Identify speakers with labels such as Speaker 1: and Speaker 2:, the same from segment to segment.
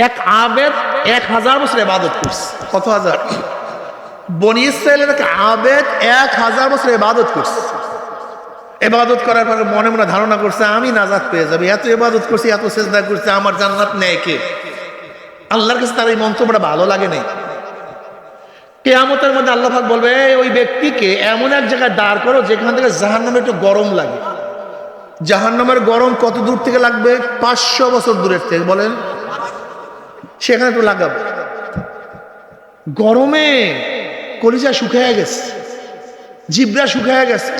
Speaker 1: এক আবেদ 1000 বছর ইবাদত করছে। কত হাজার? বনি ইসরাইলের এক আবেদ 1000 বছর ইবাদত করছে। ইবাদত করার পর মনে মনে ধারণা করছে আমি নাজাত পেয়ে যাবো, এত ইবাদত করছি, এত সেজদা করছে, আমার জান্নাত নেয় কে? আল্লাহর কাছে তার এই মন্তব্যটা ভালো লাগে নাই। কিয়ামতের মধ্যে আল্লাহ পাক বলবে ওই ব্যক্তিকে এমন এক জায়গায় দাঁড় করো যেখান থেকে জাহান্নামে একটু গরম লাগে। জাহান্নামের গরম কত দূর থেকে লাগবে? 500 বছর দূরের থেকে। বলেন, সেখানে একটু লাগাবে। গরমে কলিজা শুকিয়ে গেছে, জিব্রা শুকিয়ে গেছে।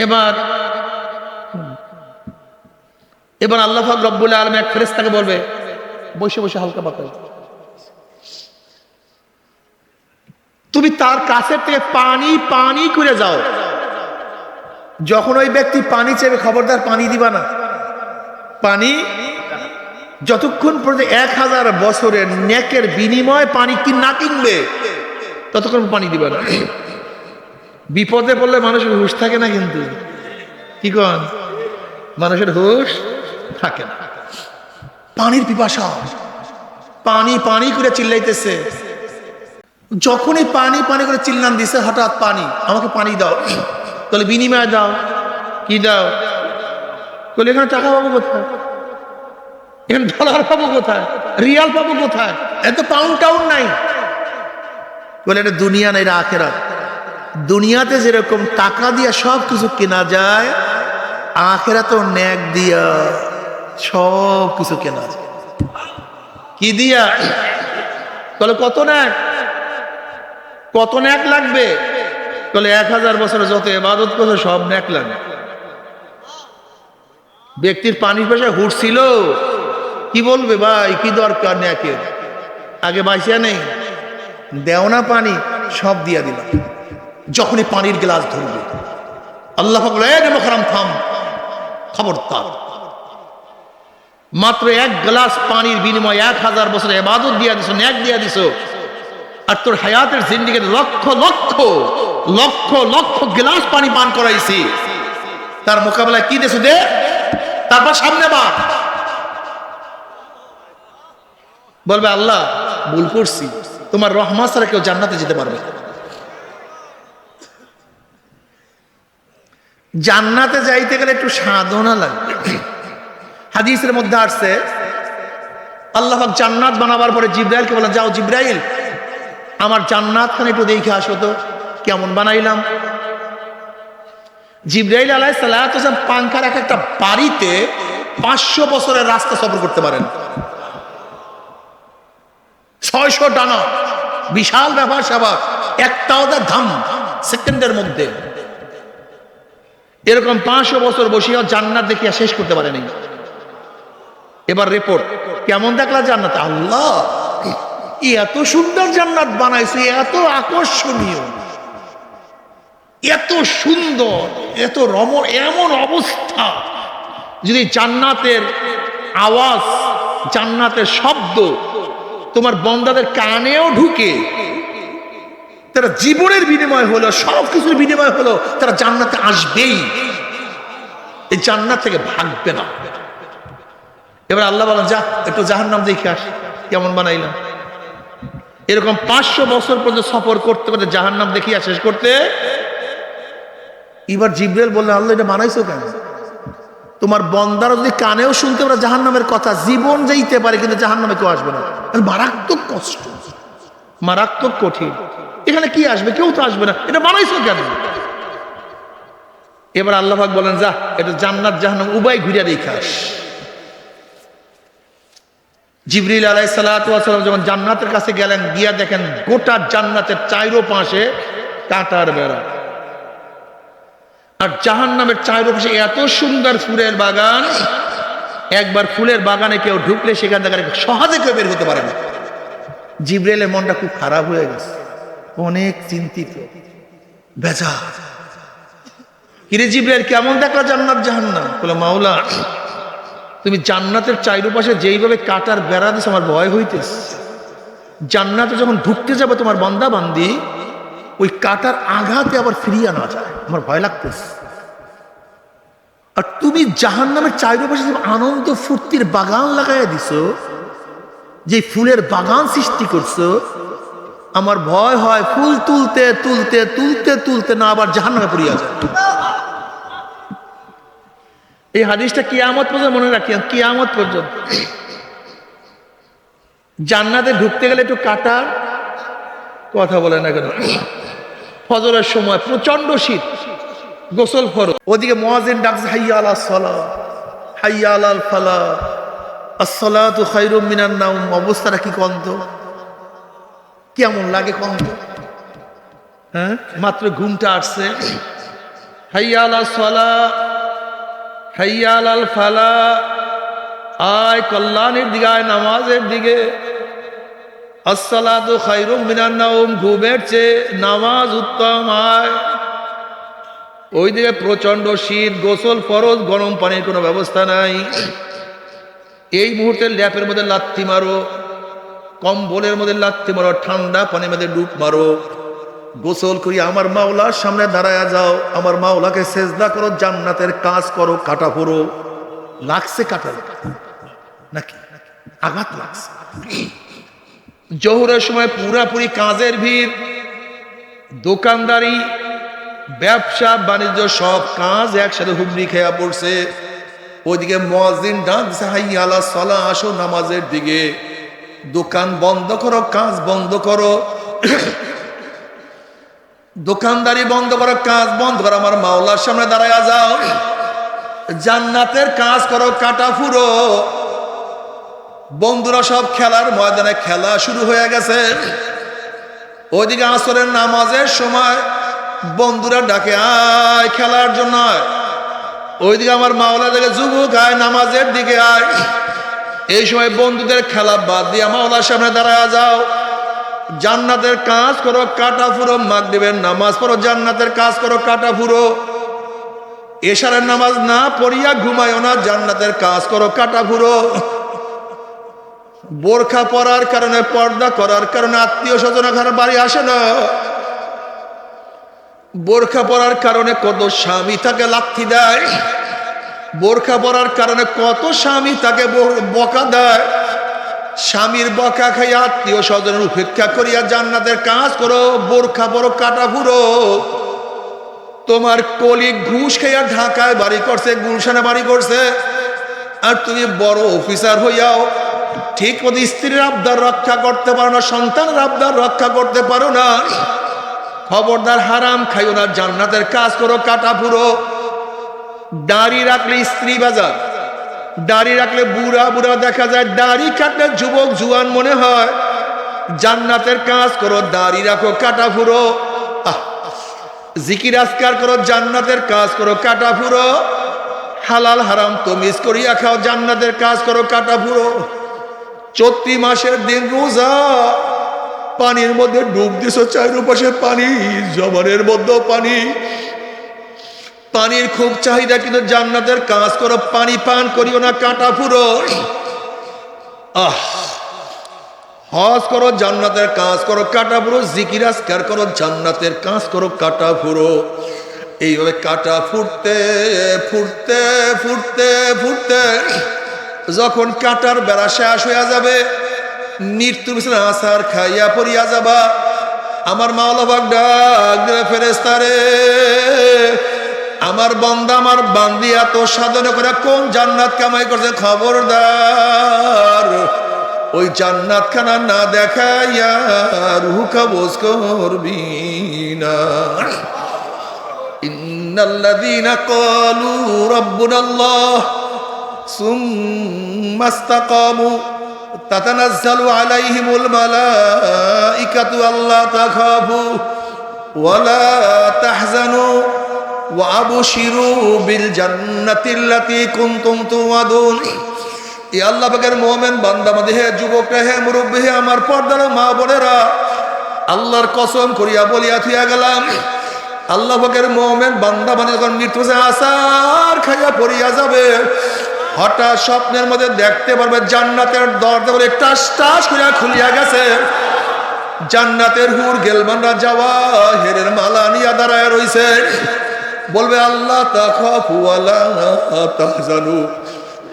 Speaker 1: এবার আল্লাহ পাক রব্বুল আলামিন এক ফেরেশতাকে বলবে বসে বসে হালকা পাতলা তুমি তার কাছে থেকে পানি পানি করে যাও। যখন ওই ব্যক্তি পানি চাইবে খবরদার পানি দিবা না। পানি যতক্ষণ পর্যন্ত 1000 বছরের নেকের বিনিময় পানি না কিনবে ততক্ষণ পানি দিবা না। বিপদে পড়লে মানুষের হুঁশ থাকে না, কিন্তু কি কন, মানুষের হুঁশ থাকে না। পানির পিপাসা, পানি পানি করে চিল্লাইতেছে। যখনই পানি পানি করে চিল্লান দিছে, হঠাৎ পানি, আমাকে পানি দাও। তাহলে বিনিময় দাও। কি দাও? তাহলে এখানে টাকা পাবো কোথায়? এখানে ডলার পাবো কোথায়? রিয়াল পাবো কোথায়? এত পাউন্ড টাউন নাই। বলে এটা দুনিয়া না, এটা আখেরাত। দুনিয়াতে যেরকম টাকা দিয়া সব কিছু কেনা যায়, আখেরাতে নেক দিয়া সব কিছু কেনা যায়। কি দিয়া? তাহলে কত নেক? কত নেক লাগবে? তাহলে 1000 বছরে যত ইবাদত করছে সব নেক লাগবে। ব্যক্তির পানির পেশায় হুড়ছিল, কি বলবে ভাই কি দরকার নেকের, আগে বাইসিয়া নেই, দেও না পানি, সব দিয়া দিলাম। যখনই পানির গ্লাস ধরবে আল্লাহ বলে থাম, খবরদার। মাত্র এক গ্লাস পানির বিনিময়ে 1000 বছর ইবাদত দিয়া দিছো, নেক দিয়া দিছো। আর তোর হায়াতের জিন্দেগিতে লক্ষ লক্ষ লক্ষ লক্ষ গ্লাস পানি পান করাইছি, তার মোকাবেলায় কি দেছো দে? তারপর সামনে বা বলবে আল্লাহ ভুল করছি, তোমার রহমত ছাড়া কেউ জান্নাতে যেতে পারবে না। জান্নাতে যাইতে গেলে একটু সাধনা লাগবে। হাদিসের মধ্যে আসছে আল্লাহ পাক জান্নাত বানাবার পরে জিব্রাইলকে বলেন, যাও জিব্রাইল আমার জান্নাত খানে একটু দেখে আসো তো কেমন বানাইলাম। জিব্রাইল আলাইহিস সালাতু ওয়াস সালাম পাংখার একটা বাড়িতে 500 বছরের রাস্তা সফর করতে পারেন। 600 ডানা, বিশাল ব্যাপার স্যাপার, একটাও ধাম সেকেন্ডের মধ্যে। এরকম 500 বছর বসিয়া জান্নাত দেখিয়া শেষ করতে পারেনি। এবার রিপোর্ট, কেমন দেখলা জান্নাত? আল্লাহ এত সুন্দর জান্নাত বানাইছে, এত আকর্ষণীয়, এত সুন্দর, এত এমন অবস্থা, যদি জান্নাতের আওয়াজ, জান্নাতের শব্দ তোমার বন্দাদের কানেও ঢুকে, তারা জীবনের বিনিময় হলো, সব কিছুর বিনিময় হলো, তারা জান্নাতে আসবেই, এই জান্নাত থেকে ভাগবে না। এবার আল্লাহ বলেন, যা একটু জাহান্নাম দেখে আস কেমন বানাইলাম। এরকম 500 বছর পর্যন্ত সফর করতে করতে জাহান্নাম দেখিয়া শেষ করতে, এবার জিব্রাইল বললেন, আল্লাহ এটা বানাইছো কেন? তোমার বন্দারা যদি কানেও শুনতে পারে জাহান্নামের কথা, জীবন যাইতে পারে কিন্তু জাহান্নামে কেউ আসবে না। মারাত্মক কষ্ট, মারাত্মক কঠিন, এখানে কি আসবে? কেউ তো আসবে না, এটা বানাইছো কেন? এবার আল্লাহ পাক বলেন, যা এটা জান্নাত জাহান্নাম উভয় ঘুরিয়া দেখে আস। জিবরিল আলাইহিস সালাতু ওয়াস সালাম যখন জান্নাতের কাছে গেলেন, গিয়া দেখেন গোটা জান্নাতের চারপাশে কাঁটার বেড়া, আর জাহান্নামের চারপাশে এত সুন্দর ফুলের বাগান, একবার ফুলের বাগানে কেউ ঢুকলে সেখান থেকে সহজে কেউ বের হতে পারে না। জিবরিলের মনটা খুব খারাপ হয়ে গেছে, অনেক চিন্তিত, বেজা। কিরে জিবরিল কেমন দেখলা জান্নাত জাহান্নাম? বলে, মাওলা তুমি জান্নাতের চারপাশে যেইভাবে কাটার বেড়া দিস আমার ভয় হইতেছে। জান্নাতে যখন ঢুকতে যাবে তোমার বান্দা বান্দি, ওই কাটার আঘাতে আবার ফিরিয়ে না যায়, আমার ভয় লাগতেছে। আর তুমি জাহান্নামের চারপাশে যে আনন্দ ফুর্তির বাগান লাগাইয়া দিছো, যে ফুলের বাগান সৃষ্টি করছো, আমার ভয় হয় ফুল তুলতে তুলতে তুলতে তুলতে না আবার জাহান্নামে পড়িয়া যায়। এই হাদিসটা কিয়ামত পর্যন্ত মনে রাখিয়া, কিয়ামত পর্যন্ত। জান্নাতে ঢুকতে গেলে একটু কাটার কথা বলে না কেন? ফজরের সময় প্রচন্ড শীত, গোসল ফরজ, ওদিকে মুয়াজ্জিন ডাকছে হাইয়া আলাস সালাহ, হাইয়া আলাল ফালাহ, আসসালাতু খায়রুম মিনান নাওম। অবস্থাটা কি কন্ত, কেমন লাগে কন্ত? হ্যাঁ, মাত্র ঘুমটা আসছে। হাইয়া আলাস সালাহ, হাইয়া আলাল ফালাহ, আয় কল্যাণের দিকে, আয় নামাজের দিকে। আসসালাতু খায়রুম মিনান নাওম, ঘুমের চেয়ে নামাজ উত্তম। আয়। ওইদিকে প্রচন্ড শীত, গোসল ফরজ, গরম পানির কোনো ব্যবস্থা নাই। এই মুহূর্তে ল্যাপের মধ্যে লাথি মারো, কম্বলের মধ্যে লাথি মারো, ঠান্ডা পানির মধ্যে ডুব মারো, গোসল করি আমার মাওলার সামনে দাঁড়ায়া যাও, আমার মাওলাকে সেজদা করো, জান্নাতের কাজ করো, কাটা পড়ো। লাগছে কাটা নাকি আঘাত লাগছে? জোহরের সময় পুরাপুরি কাজের ভিড়, দোকানদারি, ব্যবসা বাণিজ্য সব কাজ একসাথে হুমড়ি খেয়া পড়ছে। ওইদিকে মুয়াজ্জিন ডাকছে হাইয়া আলাস সালাহ, আসো নামাজের দিকে। দোকান বন্ধ করো, কাজ বন্ধ করো, দোকানদারি বন্ধ করো, কাজ বন্ধ করো, আমার মাওলার সামনে দাঁড়ায়া যাও, জান্নাতের কাজ করো, কাটা ফুরো। বন্ধুরা সব খেলার ময়দানে, খেলা শুরু হয়ে গেছে। ওইদিকে আসরের নামাজের সময় বন্ধুরা ডাকে আয় খেলার জন্য। ওইদিকে আমার মাওলা দেখে যুবক আয় নামাজের দিকে আয়। এই সময় বন্ধুদের খেলা বাদ দিয়ে মাওলার সামনে দাঁড়ায় যাও, জান্নাতের কাজ করো, কাটা ফুরো। মাগরিবের নামাজ পড়ো, জান্নাতের কাজ করো, কাটা ফুরো। এশারের নামাজ না পড়িয়া ঘুমায়ও না, জান্নাতের কাজ করো, কাটা ফুরো। বোরখা পরার কারণে, পর্দা করার কারণে আত্মীয় স্বজন ঘর বাড়ি আসে না। বোরখা পরার কারণে কত স্বামী তাকে লাথি দেয়, বোরখা পরার কারণে কত স্বামী তাকে বকা দেয়। স্বামীর বকা খাইয়া আত্মীয় স্বজনের উপেক্ষা করিয়া জান্নাতের কাজ করো, বোরখা পরো, কাটা ফুরো। তোমার কলিগ ঘুষ খাইয়া ঢাকায় বাড়ি করছে, গুলশানে বাড়ি করছে, আর তুমি বড় অফিসার হইয়াও ঠিক মতো স্ত্রীর আবদার রক্ষা করতে পারো না, সন্তানের আবদার রক্ষা করতে পারো না। খবরদার হারাম খাইও না, জান্নাতের কাজ করো, কাটা ফুরো। দাড়ি রাখলে স্ত্রী বাজার, দাড়ি রাখলে বুড়া বুড়া দেখা যায়, দাড়ি কাটলে যুবক জুয়ান মনে হয়। জান্নাতের কাজ করো, দাড়ি রাখো, কাটা ফুরো। জিকির আজকার করো, জান্নাতের কাজ করো, কাটা ফুরো। হালাল হারাম তমিজ করিয়া খাও, জান্নাতের কাজ করো, কাটা ফুরো। চৈত্র মাসের দিন রোজা, পানির মধ্যে ডুব দিছ, চারপাশে পানি, জবানের মধ্যেও পানি, পানির খুব চাহিদা, কিন্তু জান্নাতের কাজ করো, পানি পান করিও না, কাটা ফুরো। হজ করো, জান্নাতের কাজ করো, কাটা ফুরো। জিকির আজকার করো, জান্নাতের কাজ করো, কাটা ফুরো। এইভাবে কাটা ফুটতে ফুটতে ফুটতে ফুটতে যখন কাটার বেড়া শেষ হইয়া যাবে, মৃত্যুর বিছানা আসার খাইয়া পড়িয়া যাবা, আমার মাওলা পাক ডাক দিলে ফেরেশতারে, আমার বান্দা আমার বান্দি এত সাধনা করে কোন জান্নাত কামাই করছে, খবরদার ওই জান্নাত খানা না দেখাইয়া রূহ কবজ করবি না। ইন্নাল্লাযীনা ক্বালু রাব্বুনাল্লাহ সুম্মা ইসতাকামু তাতানাজ্জালু আলাইহিমুল মালাইকাতু আল্লা তাখাফু ওয়ালা তাহজানু ওয়া আবশিরু বিল জান্নাতিল্লাতী কুনতুম তুআদুন। এ আল্লাহ পাকের মুমিন বান্দা মাঝে, হে যুবকরা, হে মুরব্বি, হে আমার পর্দার মা বোনেরা, আল্লাহর কসম করিয়া বলিয়া থুইয়া গেলাম, আল্লাহ পাকের মুমিন বান্দা মানে যখন মৃত্যু আসার খাইয়া পড়িয়া যাবে, হঠাৎ স্বপ্নের মধ্যে দেখতে পারবে জান্নাতের দরজা বলে টাস টাস করিয়া খুলিয়া গেছে। জান্নাতের হুর গেলমানরা যাওয়া হেরের মালা নিয়া দাঁড়ায় রইছে, বলবে আল্লাহ তাখাফু ওয়ালা তাহজানু,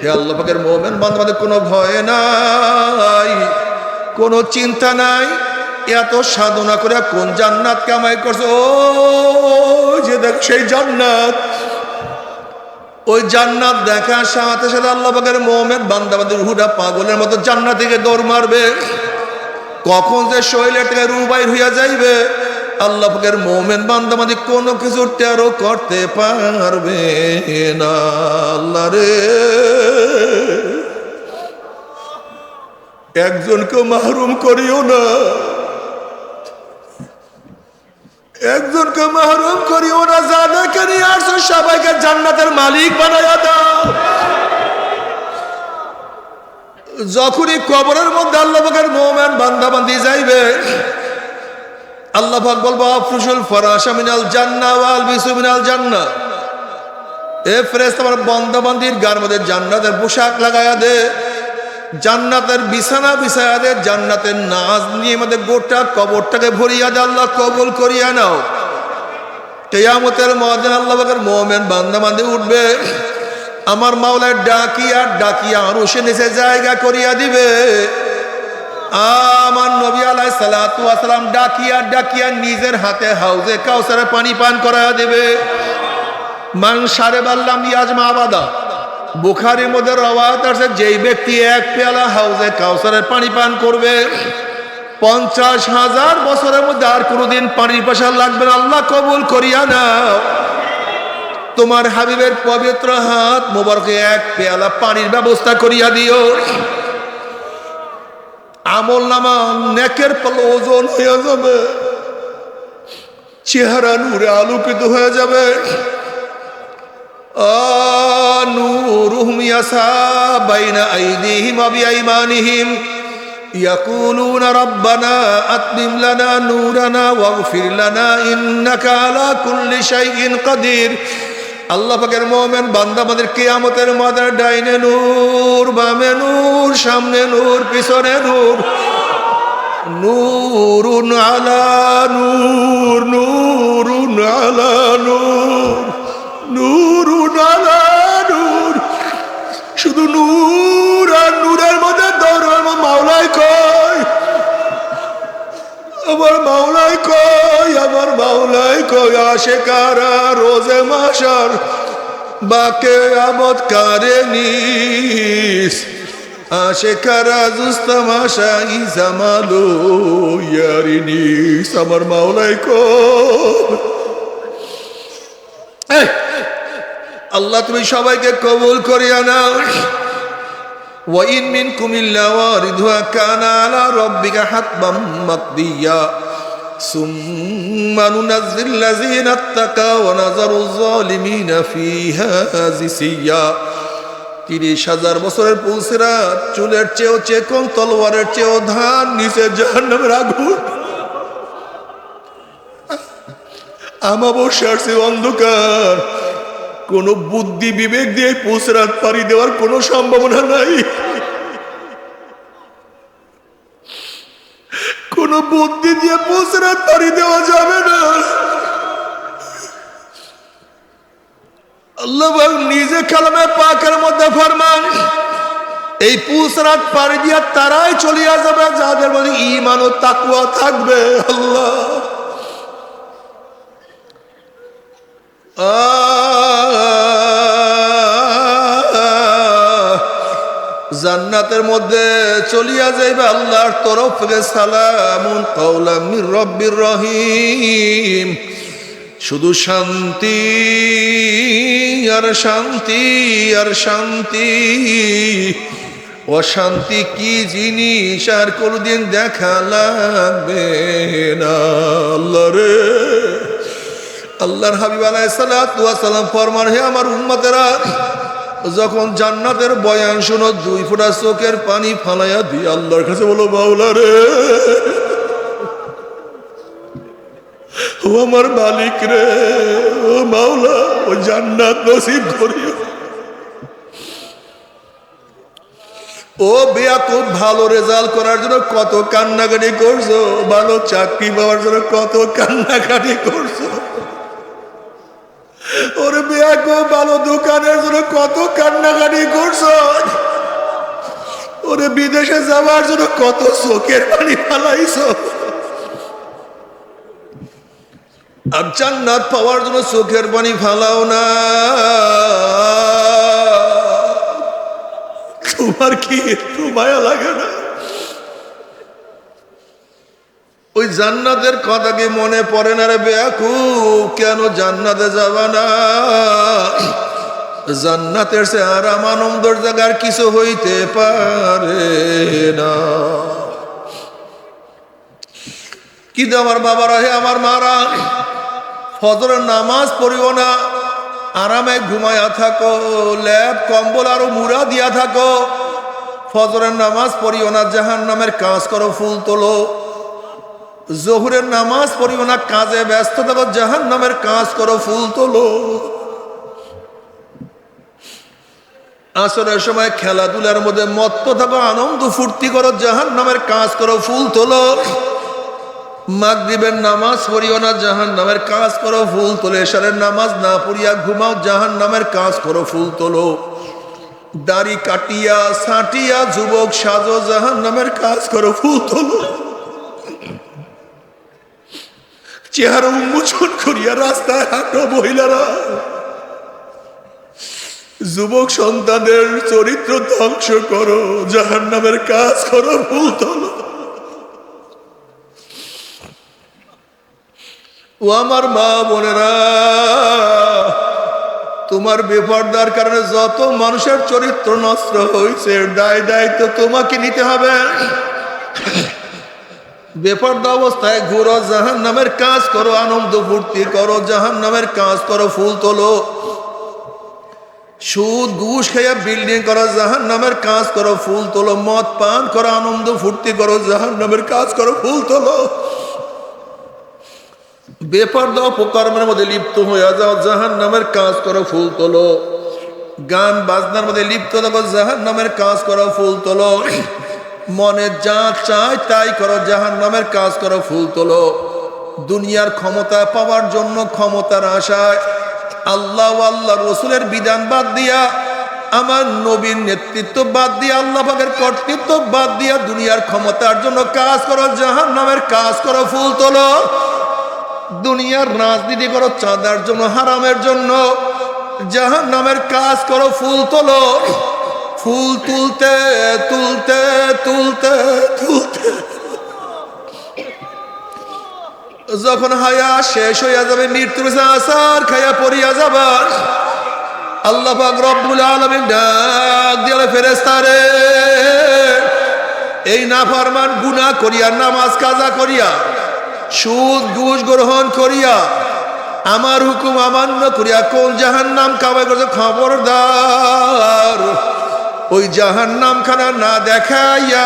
Speaker 1: হে আল্লাহ পাকের মুমিন বান্দা, কোনো ভয় নাই, কোনো চিন্তা নাই, এত সাধনা করে কোন জান্নাত কামাই করছে, ও যে দেখ সেই জান্নাত, ওই জান্নাত দেখার সাথে সাথে আল্লাহ পাকের মুমিন বান্দাবান্দির রূহটা পাগলের মতো জান্নাত থেকে দৌড় মারবে। কখন যে শরীরের থেকে রূহ বাইর হইয়া যাইবে আল্লাহ পাকের মুমিন বান্দাবান্দি কোনো কিছু টেরও করতে পারবে না। আল্লাহ রে, একজনকে মাহরুম করিও না, একজনকে মাহরুম করিও না, যাদেরকে নিয়ে আসছো সবাইকে জান্নাতের মালিক বানাইয়া দাও। যখনই কবরের মধ্যে আল্লাহ পাকের মুমিন বান্দাবান্দি যাইবে আল্লাহ পাক বলবো আফরুশুল ফরাশা মিনাল জান্নাহ ওয়াল বিসু মিনাল জান্নাহ, এ ফেরেশতা আমার বান্দাবান্দির গায়ের মধ্যে জান্নাতের পোশাক লাগায়া দে, জান্নাতের বিছানা বিছায়া দে, জান্নাতের নাজ নিয়ে আমাদের গোটা কবরটাকে ভরিয়া দে, আল্লাহ কবুল করিয়া নাও। কিয়ামতের ময়দানে আল্লাহ পাকের মুমিন বান্দাবান্দি উঠবে, আমার মাওলার ডাকিয়া ডাকিয়া আরশের নিচে জায়গা করিয়া দিবে। আমার নবী আলাইহিস সালাতু ওয়াস সালাম ডাকিয়া ডাকিয়া নিজের হাতে হাউজে কাউসারের পানি পান করায়া দিবে। মান শারিবাল্লাম ইয়াজমা আবাদা, বুখারীর মধ্যে রওয়ায়াত আছে, যেই ব্যক্তি এক পেয়ালা হাউজে কাউসারের পানি পান করবে 50,000 বছরের মধ্যে আর কোনোদিন পানির পিপাসা লাগবে না। আল্লাহ কবুল করিয়া নাও। তোমার হাবিবের পবিত্র হাত মোবারকে এক পেয়ালা পানির ব্যবস্থা করিয়া দিও। আমল নামা নেকের পাল্লা ওজন হয়ে যাবে, চেহারা নূরে আলোকিত হয়ে যাবে। নূরুহুম ইয়াসা বাইনা আইদিহিম ওয়া বিআইমানিহিম ইয়াকুলুনা রাব্বানা আতমিম লানা নূরানা ওয়াগফির লানা ইন্নাকা আলা কুল্লি শাইইন কাদির। আল্লাহ পাকের মুমিন বান্দা আমাদের কিয়ামতের ময়দানে ডাইনে নূর, বামে নূর, সামনে নূর, পিছনে নূর, নূরুন আলা নূর, নূরুন আলা নূর, নূরুন আলা নূর, শুধু নূর আর নূরের মধ্যে দৌড়। মাওলাই কয়, আমার মাওলাই কয়, আমার মাওলাই কয়, আশেকারা রোজে মাশার বাকে আমদ কারে নিস, আশেকারা জুস্তামাশা ইজামালো ইয়ারি নিস। আমার মাওলাই কয়, আল্লাহ তুমি সবাইকে কবুল করিয়া নাও। وَإِن مِّنكُمْ إِلَّا وَارِدُهَا كَانَ عَلَى رَبِّكَ حَتْمًا مَّقْضِيًّا ثُمَّ نُنَجِّي الَّذِينَ اتَّقَوْا وَنَذَرُ الظَّالِمِينَ فِيهَا جِثِيًّا। 30,000 বছরের পুলসিরাত চুলের চেয়েও চেকন, তলোয়ারের চেয়েও ধান, নিচে জাহান্নামের আগুন, আমাবস্যার চেয়ে অন্ধকার। কোন বুদ্ধি বিবেক দিয়ে পুলসিরাত পাড়ি দেওয়ার কোনো সম্ভাবনা নাই, কোন বুদ্ধি দিয়ে পুলসিরাত পাড়ি দেওয়া যাবে না। আল্লাহ নিজে কালামে পাকের মধ্যে ফরমান, এই পুলসিরাত পাড়ি দিয়া তারাই চলিয়া যাবে যাদের মধ্যে ঈমান ও তাকওয়া থাকবে। আল্লাহ জান্নাতের মধ্যে চলিয়া যাইবে আল্লাহর তরফ থেকে সালামুন কাওলাম মির রব্বির রহিম। শুধু শান্তি আর শান্তি আর শান্তি। অশান্তি কি জিনিস আর কোনদিন দেখা লাগবে না। আল্লাহ রে, আল্লাহর হাবিব আলাইহিস সালাতু ওয়াস সালাম ফরমান, হে আমার উম্মতেরা, যখন জান্নাতের বয়ান শোনো 2 ফোঁটা চোখের পানি ফালাইয়া দিয়ে আল্লাহর কাছে বলো, মাওলা রে, ও আমার মালিক রে, ও মাওলা, ও জান্নাত নসিব করিও। ও বেয়াকুব, ভালো রেজাল্ট করার জন্য কত কান্নাকাটি করছো, ভালো চাকরি পাওয়ার জন্য কত কান্নাকাটি করছো। ওরে বেয়াকুব, ভালো দোকানের জন্য কত কান্নাকাটি করছো। ও ওরে বিদেশে যাওয়ার জন্য কত চোখের পানি ফালাইছো, আর জান্নাত পাওয়ার জন্য চোখের পানি ফালাও না। তোমার কি একটু মায়া লাগে না? ওই জান্নাতের কথা কি মনে পড়ে না রে বেয়াকুব? কেন জান্নাতে যাবা না? জান্নাতের সে আরাম আনন্দর জায়গার কিছু হইতে পারে না। কিন্তু আমার বাবারা, হে আমার মারা, ফজরের নামাজ পড়িও না, আরামে ঘুমায়া থাকো, ল্যাপ কম্বল আরো মুড়া দিয়া থাকো। ফজরের নামাজ পড়িও না, জাহান্নামের কাজ করো, ফুল তোলো। জোহরের নামাজ পড়িও না, কাজে ব্যস্ত থাকো, জাহান্নামের কাজ করো, ফুল তোলো। আসরের সময় খেলাধুলার মধ্যে মত্ত থাকো, আনন্দ ফুর্তি করো, জাহান্নামের কাজ করো, ফুল তোলো। মাগরিবের নামাজ পড়িও না, জাহান্নামের কাজ করো, ফুল তোলো। এশারের নামাজ না পড়িয়া ঘুমাও, জাহান্নামের কাজ করো, ফুল তোলো। দাড়ি কাটিয়া ছাটিয়া যুবক সাজো, জাহান্নামের কাজ করো, ফুল তোলো। চেহারা উন্মোচন করিয়া রাস্তায় হাঁটো মহিলারা, যুবক সন্তানের চরিত্র ধ্বংস করো, জাহান্নামের কাজ করো, ফুল তোলো। ও আমার মা বোনেরা, তোমার বেপরদার কারণে যত মানুষের চরিত্র নষ্ট হয়েছে, দায়িত্ব তোমাকে নিতে হবে। বেপরদা অবস্থায় ঘুরো, জাহান্নামের কাজ করো, আনন্দ ফুর্তি করো, জাহান্নামের কাজ করো, ফুল তোলো। সুদ ঘুষ খাইয়া বিল্ডিং করো, জাহান্নামের কাজ করো, ফুল তোলো। মদ পান করো, আনন্দ ফুর্তি করো, জাহান্নামের কাজ করো, ফুল তোলো। বেপরদা অপকর্মের মধ্যে লিপ্ত হয়ে যাও, জাহান্নামের কাজ করো, ফুল তোলো। গান বাজনার মধ্যে লিপ্ত থাকো, জাহান্নামের কাজ করো, ফুল তোলো। মনে যা চায় তাই করো, জাহান্নামের কাজ করো, ফুল তোলো। দুনিয়ার ক্ষমতা পাওয়ার জন্য, ক্ষমতার আশায় আল্লাহ আল্লাহ রসুলের বিধান বাদ দিয়া, আমার নবীর নেতৃত্ব বাদ দিয়া, আল্লাহ পাকের কর্তৃত্ব বাদ দিয়া দুনিয়ার ক্ষমতার জন্য কাজ করো, জাহান্নামের কাজ করো, ফুল তোলো। দুনিয়ার রাজনীতি করো চাঁদার জন্য, হারামের জন্য, জাহান্নামের কাজ করো, ফুল তোলো। ফুল তুলতে তুলতে তুলতে তুলতে যখন হায়া শেষ হইয়া যাবে, মৃত্যুর আসার খাইয়া পড়িয়া যাবা, আল্লাহ পাক রব্বুল আলামিন ডাক দিয়া, ফেরেশতারে, এই নাফরমান গুনাহ করিয়া, নামাজ কাজা করিয়া, সুদ ঘুষ গ্রহণ করিয়া, আমার হুকুম অমান্য করিয়া কোন জাহান্নাম কামাই করছে, খবরদার ওই জাহান্নাম খানা না দেখাইয়া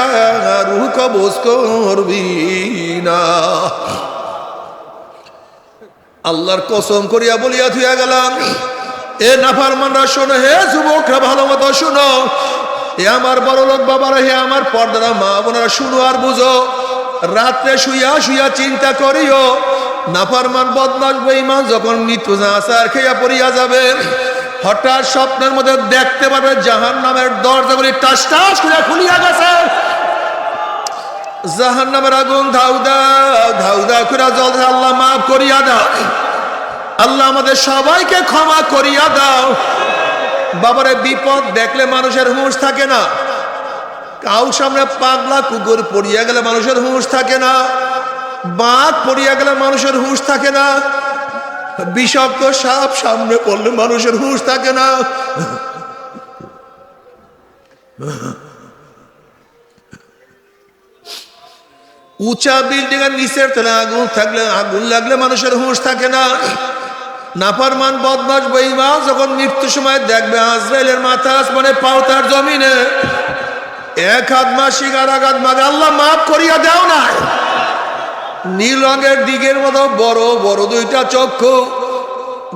Speaker 1: রুহ কবজ করবি না। আল্লাহর কসম করিয়া বলিয়া থুইয়া গেলাম, এ নাফরমানরা শোনো, হে যুবকরা ভালো মতো শুনো, হে আমার বড় লোক বাবারা, হে আমার পর্দারা মা বোনেরা, শুনো আর বুঝো। রাত্রে শুইয়া শুইয়া চিন্তা করিও, নাফরমান বদমাশ বেঈমান যখন মৃত্যু আসার খেয়া পড়িয়া যাবে, হঠাৎ স্বপ্নের মধ্যে দেখতে পাবে জাহান্নামের দরজাগুলি টাস টাস করে খুলিয়া গেছে, জাহান্নামের আগুন ধাউ দাও ধাউ দাও করে জ্বলছে। আল্লাহ মাফ করিয়া দাও, আল্লাহ আমাদের সবাইকে ক্ষমা করিয়া দাও। বাবারে, বিপদ দেখলে মানুষের হুঁশ থাকে না। কাউ সামনে পাগলা কুকুর পড়িয়া গেলে মানুষের হুঁশ থাকে না, বাঘ পড়িয়া গেলে মানুষের হুঁশ থাকে না, বিষাক্ত সাপ সামনে পড়লে মানুষের হুঁশ থাকে না। উঁচা বিল্ডিং এর নিচের তলে আগুন থাকলে, আগুন লাগলে মানুষের হুঁশ থাকে না। নাফরমান বদমাশ বেঈমান যখন মৃত্যুর সময় দেখবে আজরাইলের মাথা আসমানে, পাও তার জমিনে, এক হাত মাসিক আর এক হাত মাগে, আল্লাহ মাফ করিয়া দাও না। নীল রঙের দিকের মতো বড় বড় দুইটা চক্ষু,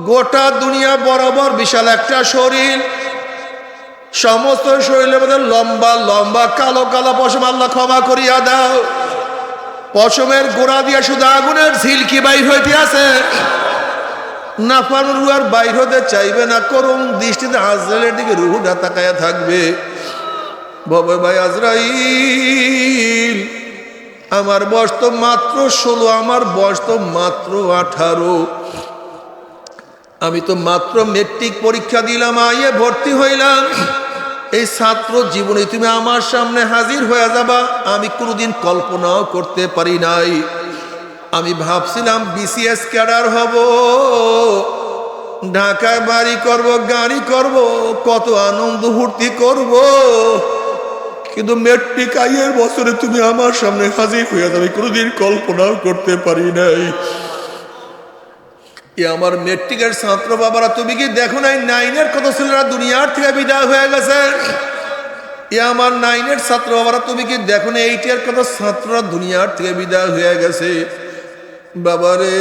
Speaker 1: গোটা দুনিয়া বরাবর বিশাল একটা শরীর, সমস্ত শরীরের মধ্যে লম্বা লম্বা কালো কালো পশম, আল্লাহ ক্ষমা করিয়া দাও। পশমের গোড়া দিয়া শুধু আগুনের ঝিলকি বাইর হইতে আছে। নাফরমান রূহ আর বাইর হতে চাইবে না, করুণ দৃষ্টিতে আজরাইলের দিকে রূহটা তাকায়া থাকবে। বাবা ভাই আজরাইল, আমার বয়স তো মাত্র 16, আমার বয়স তো মাত্র 18, আমি তো মাত্র মেট্রিক পরীক্ষা দিলাম, আইয়ে ভর্তি হইলাম। এই ছাত্র জীবনে তুমি আমার সামনে হাজির হয়ে যাবা, আমি কোনোদিন কল্পনাও করতে পারি নাই। আমি ভাবছিলাম বিসিএস ক্যাডার হব, ঢাকায় বাড়ি করব, গাড়ি করব, কত আনন্দ ফুর্তি করব, কিন্তু মেট্রিক আইয়ের বছরে তুমি আমার সামনে হাজির হয়ে যাবে কোনোদিন কল্পনাও করতে পারি নাই। আমার মেট্রিকের ছাত্র বাবারা, তুমি কি দেখো নাই 9-এর কত ছেলেরা দুনিয়ার থেকে বিদায় হয়ে গেছে? আমার 9-এর ছাত্র বাবারা, তুমি কি দেখো না 8-এর কত ছাত্ররা দুনিয়ার থেকে বিদায় হয়ে গেছে? বাবারে,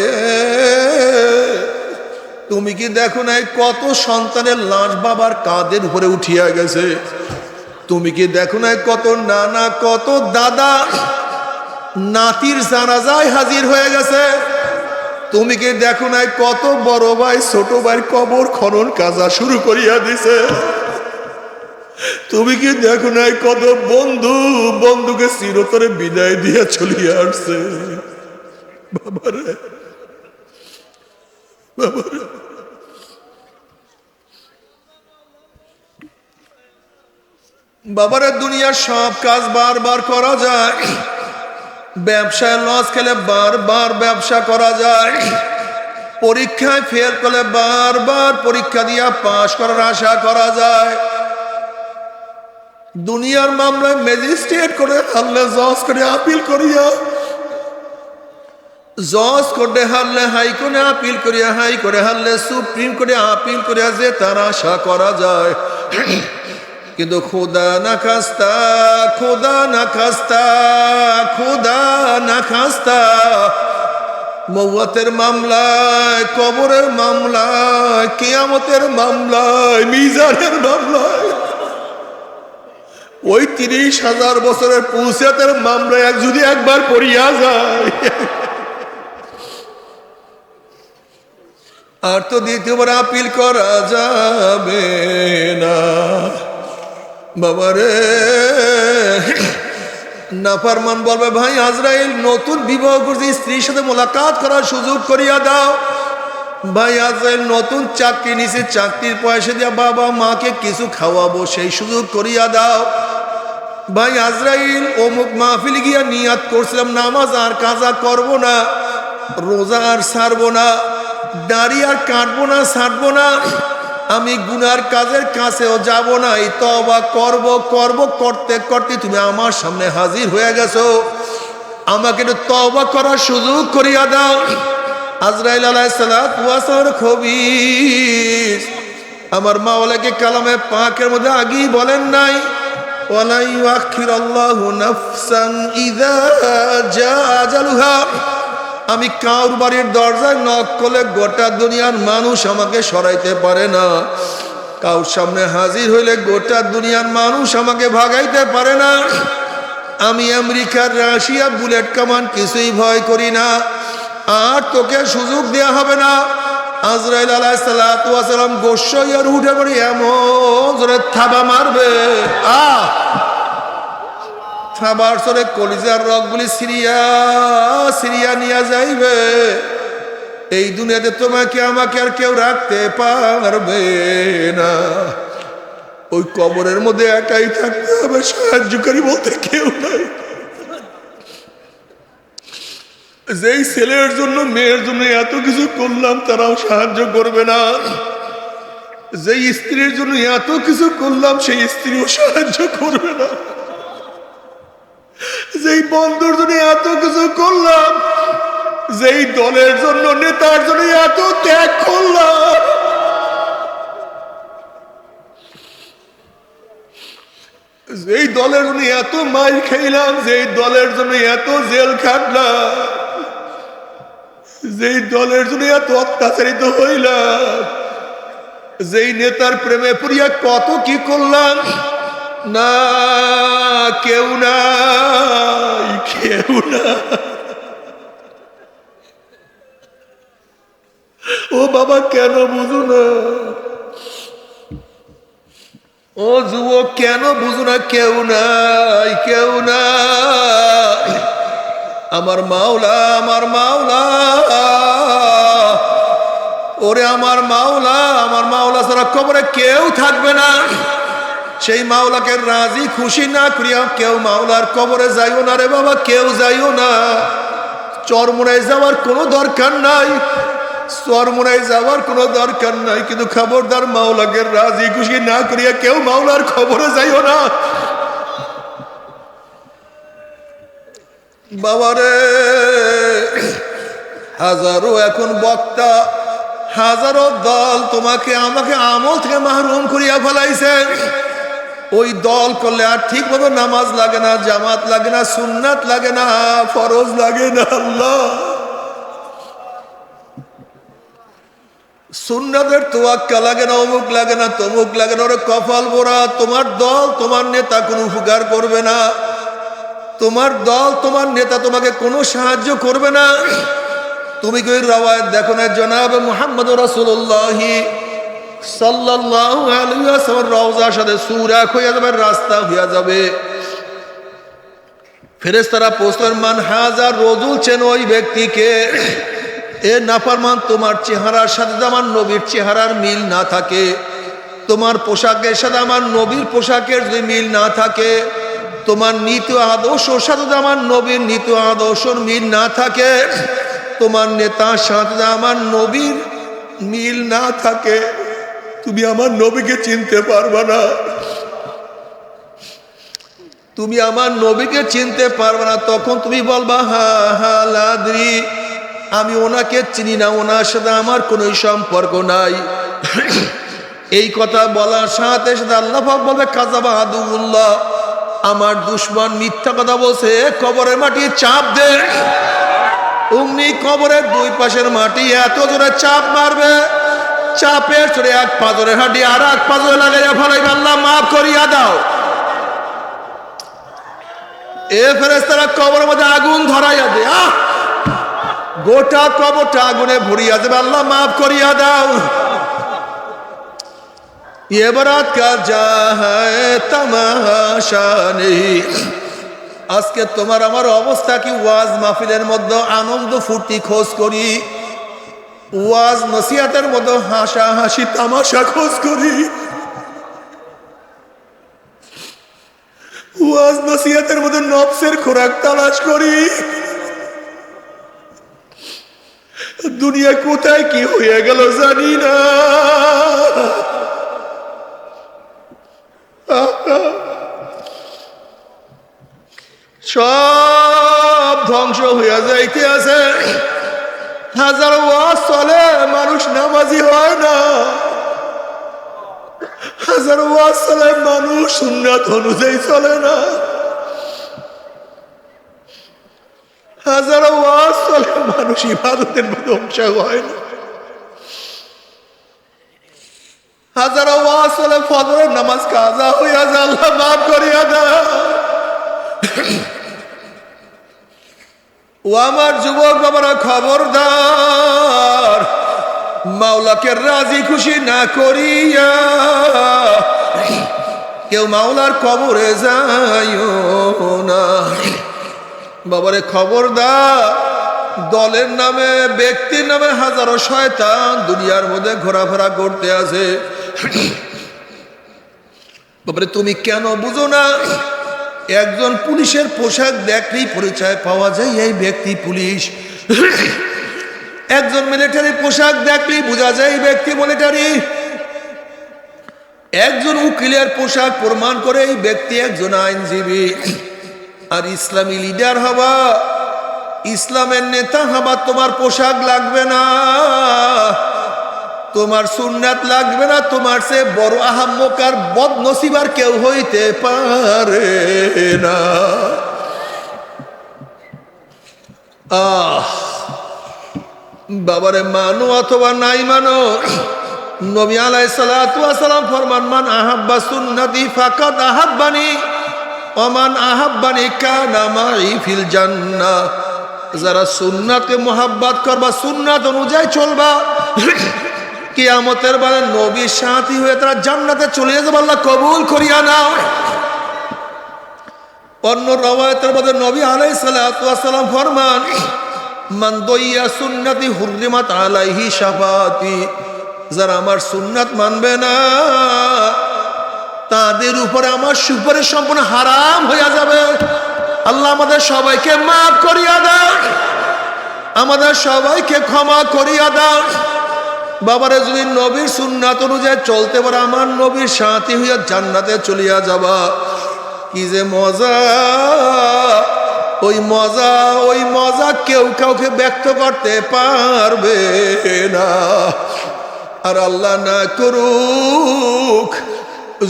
Speaker 1: তুমি কি দেখো নাই কত সন্তানের লাশ বাবার কাঁধের উপরে উঠিয়া গেছে? তুমি কি দেখো নাই কত নানা, কত দাদা নাতির জানাজায় হাজির হয়ে গেছে? তুমি কি দেখো নাই কত বড় ভাই ছোট ভাই কবর খনন কাজা শুরু করিয়া দিছে? তুমি কি দেখো নাই কত বন্ধু বন্ধুকে চিরতরে বিদায় দিয়ে চলিয়া আসছে? বাবারে, বাবারে, বাবারে, দুনিয়ার সব কাজ বারবার করা যায়, ব্যবসায় লস খেলে বারবার ব্যবসা করা যায়, পরীক্ষায় ফেল করলে বারবার পরীক্ষা দিয়া পাশ করার আশা করা যায়, দুনিয়ার মামলায় ম্যাজিস্ট্রেট করে হারলে জজ করে আপিল করিয়া, জজ কোর্টে হারলে হাইকোর্টে আপিল করিয়া, হাইকোর্টে হারলে সুপ্রিম কোর্টে আপিল করিয়া যে তার আশা করা যায়। কিন্তু খোদা না খাস্তা, খোদা না খাস্তা, খোদা না খাস্তা, মওয়াতের মামলায়, কবরের মামলায়, কিয়ামতের মামলায়, মিজানের মামলায়, ওই 30,000 বছরের পুলসিয়াতের মামলায় যদি একবার পড়িয়া যায়, আর তো দ্বিতীয়বার আপিল করা যাবে না। বাবারে, নাফরমান বলবে, ভাই আজরাইল, নতুন বিবাহ করছি, স্ত্রীর সাথে মোলাকাত করার সুযোগ করিয়া দাও। ভাই আজরাইল, নতুন চাকরি নিছে, চাকরির পয়সা দিয়া বাবা মাকে কিছু খাওয়াবো, সেই সুযোগ করিয়া দাও। ভাই আজরাইল, অমুক মাহফিল গিয়া নিয়াত করছিলাম নামাজ আর কাজা করব না, রোজা আর ছাড়বো না, দাড়ি আর কাটবো না, ছাড়বো না, আমি গুনার কাজের কাছেও যাব না, এই তওবা করব করব করতে করতে তুমি আমার সামনে হাজির হয়ে গেছো, আমাকে একটু তওবা করার সুযোগ করিয়া দাও। আজরাইল আলাইহিস সালাতু ওয়াস সালাম খবীর, আমার মাওলাকে কালামে পাকের মধ্যে আগেই বলেন নাই, ওয়ালা ইউআখিরুল্লাহু নাফসান ইযা জাআ আজালুহা, আমি কাউর বাড়ির দরজায় নক করলে গোটা দুনিয়ার মানুষ আমাকে সরাইতে পারে না, কাউর সামনে হাজির হইলে গোটা দুনিয়ার মানুষ আমাকে ভাগাইতে পারে না। আমি আমেরিকার, রাশিয়া, বুলেট কামান কিছুই ভয় করি না, আর তোকে সুযোগ দেয়া হবে না। আজরাইল আলাইহিস সালাতু ওয়াস সালাম গোস্বইয়ার উঠে পড়ে এমন জোরে থাবা মারবে, থাবার সরে কলিজার রগগুলি সিরিয়া সিরিয়া নিয়ে যাইবে। এই দুনিয়াতে তোমাকে আমাকে আর কেউ রাখতে পারবে না, ওই কবরের মধ্যে একাই থাকতে হবে, সাহায্যকারী বলতে কেউ নাই। যেই ছেলের জন্য মেয়ের জন্য এত কিছু করলাম তারাও সাহায্য করবে না, যেই স্ত্রীর জন্য এত কিছু করলাম সেই স্ত্রীও সাহায্য করবে না, যেই বন্ধুর জন্য এত কিছু করলাম, যেই দলের জন্য, নেতার জন্য এত ত্যাগ করলাম, যেই দলের জন্য এত মাইর খাইলাম, যেই দলের জন্য এত জেল খাটলাম, যেই দলের জন্য এত অত্যাচারিত হইলাম, যেই নেতার প্রেমে পড়িয়া কত কি করলাম, না কেউ নাই, কেউ না। ও বাবা, কেন বুঝো না? ও যুবক, কেন বুঝো না? কেউ নাই, কেউ নাই। আমার মাওলা, আমার মাওলা, ওরে আমার মাওলা, আমার মাওলা ছাড়া কবরে কেউ থাকবে না। সেই মাওলাকে রাজি খুশি না করিয়া কেউ মাওলার কবরে যাইও না রে বাবা, কেউ যাইও না। চরমোনায় যাওয়ার কোনো দরকার নাই, চরমোনায় যাওয়ার কোনো দরকার নাই, কিন্তু খবরদার মাওলাকে রাজি খুশি না করিয়া কেউ মাওলার কবরে যাইও না। বাবারে, হাজারো এখন বক্তা, হাজারো দল তোমাকে আমাকে আমল থেকে মাহরুম করিয়া ফেলাইছে। ওই দল করলে আর ঠিক মতো নামাজ লাগে না, জামাত লাগে না, সুন্নাত লাগে না, ফরজ লাগে না। আল্লাহ, সুন্নাতের তোয়াক্কা লাগে না, অমুক লাগে না, তমুক লাগে না। ওরে কপাল পোড়া, তোমার দল তোমার নেতা কোনো উপকার করবে না, তোমার দল তোমার নেতা তোমাকে কোনো সাহায্য করবে না। তুমি কি রওয়ায়াত দেখো না? জনাব মুহাম্মদ রাসূলুল্লাহ সাল্লাল্লাহু আলাইহি ওয়াসাল্লাম রওজার সাথে সূরা হইয়া যাবে, রাস্তা হইয়া যাবে। ফেরেশতারা প্রশ্ন মান হাজা রজুল, চেন ওই ব্যক্তিকে। এ নাফরমান, তোমার চেহারার সাথে আমার নবীর চেহারার মিল না থাকে, তোমার পোশাকের সাথে আমার নবীর পোশাকের যদি মিল না থাকে, তোমার নীতি আদর্শর সাথে আমার নবীর নীতি আদর্শর মিল না থাকে, তোমার নেতার সাথে আমার নবীর মিল না থাকে, তুমি আমার নবীকে চিনতে পারবা না, তুমি আমার নবীকে চিনতে পারবে না। তখন তুমি বলবা হা হা লাদ্রি, আমি ওনাকে চিনি না, ওনার সাথে আমার কোনো সম্পর্ক নাই। এই কথা বলার সাথে সাথে আল্লাহ পাক বলবে কাযাবা আদুল্লাহ, আমার দুশমন মিথ্যা কথা বলছে, কবরের মাটি চাপ দে। অমনি কবরের দুই পাশের মাটি এত জোরে চাপ মারবে, চাপের চড়ে এক পাজরের হাঁটি আর এক পাজরে লাগাইয়া ফেলাইবে, আল্লাহ মাফ করিয়া দাও। এ ফেরেশতারা কবরের মধ্যে আগুন ধরাইয়া দে, গোটা কবরটা আগুনে ভরিয়া দেবে, আল্লাহ মাফ করিয়া দাও। ये बारात का जा है तमाशा नहीं। আজকে তোমার আমার অবস্থা কি? ওয়াজ মাহফিলের মধ্যে আনন্দ ফুর্তি খোঁজ করি, ওয়াজ নসিহতের মধ্যে হাসা হাসি তামাশা খোঁজ করি, ওয়াজ নসিহতের মধ্যে নফসের খোরাক তালাশ করি। দুনিয়া কোথায় কি হয়ে গেল জানি না। সব ধ্বংস হইয়া যাইতে আছে। হাজার ওয়াজ চলে, মানুষ নামাজি হয় না। হাজার ওয়াজ চলে, মানুষ সুন্নাত অনুযায়ী চলে না। হাজার ওয়াজ চলে, মানুষ ইবাদতের ধ্বংস হয় না। হাজার ওয়াজ চলে, ফজরের নামাজ কাজা হইয়া যায়, আল্লাহ মাফ করিয়া দাও। ও আমার যুবক বাবারা, খবরদার, মাওলাকে রাজি খুশি না করিয়া কেউ মাওলার কবরে যাইও না। বাবারে খবরদার, দলের নামে ব্যক্তির নামে হাজারো শয়তান দুনিয়ার মধ্যে ঘোরাফেরা করতে আছে। বাবারে তুমি কেন বুঝো না? একজন পুলিশের পোশাক দেখলেই পরিচয় পাওয়া যায় এই ব্যক্তি পুলিশ। একজন মিলিটারি পোশাক দেখলেই বোঝা যায় এই ব্যক্তি মিলিটারি। একজন উকিলের পোশাক প্রমাণ করে এই ব্যক্তি একজন আইনজীবী। আর ইসলামী লিডার হবা, ইসলামের নেতা হবা, তোমার পোশাক লাগবে না, তোমার সুন্নাত লাগবে না, তোমার সে বড় আহাম্মক আর বদনসিব আর কেউ হইতে পারে না। বাবারে, মানো অথবা নাই মানো, নবী আলাইহিস সালাতু ওয়াস সালাম ফরমান মান আহাব্বা সুন্নতি ফাকাদ আহাব্বানি ওয়া মান আহাব্বানি কানা মাই ফিল জান্নাহ। যারা সুন্নাতকে মোহাব্বত করবা, সুন্নাত অনুযায়ী চলবা, কিয়ামতের বেলা নবীর সাথী হয়ে তারা জান্নাতে চলে যাবে, আল্লাহ কবুল করিয়া নাও। অন্য রওয়ায়াতের মধ্যে নবী আলাইহিস সালাতু ওয়াস সালাম ফরমান, মান দইয়া সুন্নতি হুররিমাত আলাইহি শাফাতি, যারা আমার সুন্নাত মানবে না তাদের উপরে আমার সুপারিশ সম্পূর্ণ হারাম হয়ে যাবে। আল্লাহ আমাদের সবাইকে মাফ করিয়া দাও, আমাদের সবাইকে ক্ষমা করিয়া দাও। বাবারে যদি নবীর সুন্নাত অনুযায়ী চলতে পারে আমার নবীর সাথী হইয়া জান্নাতে চলিয়া যাবা, কি যে মজা! ওই মজা কেউ কাউকে ব্যক্ত করতে পারবে না। আর আল্লাহ না করুক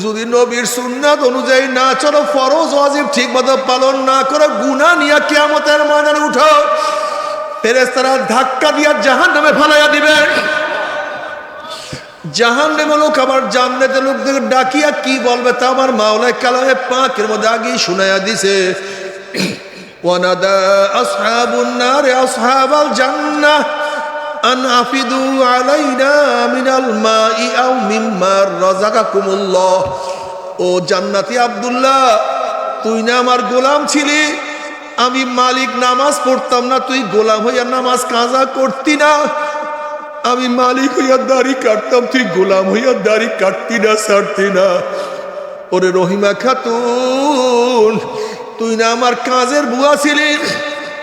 Speaker 1: যদি নবীর সুন্নাত অনুযায়ী না চলো, ফরজ ওয়াজিব ঠিক মতো পালন না করো, গুনাহ নিয়ে কিয়ামতের ময়দানে উঠো, ফেরেশতারা ধাক্কা দিয়া জাহান্নামে ফালাইয়া দিবে। জাহান্নামের লোক আবার জান্নাতের লোকদের ডাকিয়া কি বলবে তা আমার মাওলানা কালামে পাকের মধ্যে আগেই শুনাইয়া দিছে। ওয়ানাদা আসহাবুন নার আসহাবাল জান্নাহ আন আফিদু আলাইনা মিনাল মাই আও মিম্মা রাযাকাকুমুল্লাহ। ও জান্নাতি আব্দুল্লাহ, তুই না আমার গোলাম ছিলি, আমি মালিক নামাজ পড়তাম না, তুই গোলাম হইয়া নামাজ কাজা করতি না। আমি মালিক হইয়া দাড়ি কাটতাম, তুই গোলাম হইয়া দাড়ি কাটতি না, ছাড়তি না। ওরে রহিমা খাতুন, তুই না আমার কাজের বুয়া ছিলি,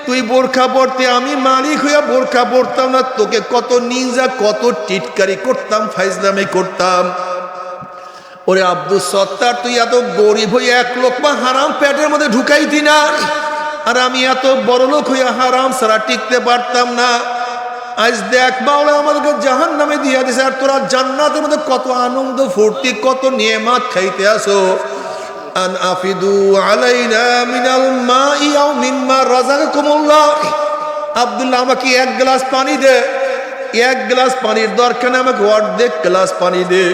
Speaker 1: তুই বোরখা পড়তে, আমি মালিক হইয়া বোরখা পড়তাম না, তোকে কত নিন্দা কত টিটকারি করতাম, ফাইজলামি করতাম। ওরে আব্দুল সত্তার, তুই এত গরিব হইয়া এক লোকমা হারাম পেটের মধ্যে ঢুকাইতি না, আর আমি এত বড় লোক হইয়া হারাম ছাড়া টিকতে পারতাম না। আজ দেখ মাওলা আমাদেরকে জাহান্নামে দিয়া দিছে, আর তোরা জান্নাতের মধ্যে কত আনন্দ ফুর্তি কত নিয়ামত খাইতে আসো। আন আফিদু আলাইনা মিনাল মাই আও মিম্মা রাযাকাকুমুল্লাহ। আব্দুল্লাহ, আমাকে এক গ্লাস পানি দে। এক গ্লাস পানির দরকার নেই, আমাকে অর্ধেক গ্লাস পানি দে।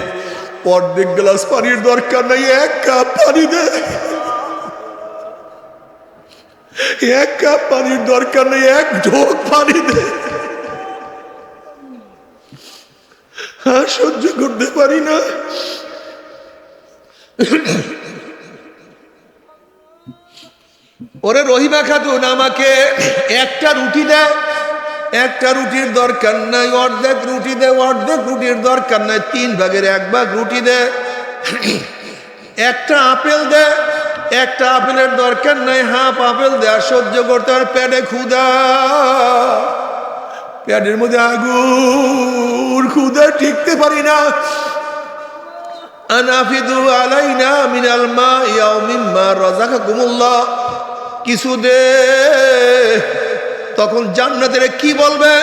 Speaker 1: অর্ধেক গ্লাস পানির দরকার নেই, এক কাপ পানি দে। এক কাপ পানির দরকার নেই, এক ঢোক পানি দে। সহ্য করতে পারি না। ওরে রহিমা খাতুন, আমাকে একটা রুটি দে। একটা রুটির দরকার নাই, অর্ধেক রুটি দে। অর্ধেক রুটির দরকার নাই, 3 ভাগের 1 ভাগ রুটি দে। একটা আপেল দে। একটা আপেলের দরকার নাই, হাফ আপেল দে। আর সহ্য করতে আর পেটে ক্ষুধা, পেটের মধ্যে আগুন, ক্ষুধা টিকতে পারি না। আনাফিদু আলাইনা মিনাল মাই আও মিম্মা রাযাকাকুমুল্লাহ, কিছু দে। তখন জান্নাতের কি বলবে?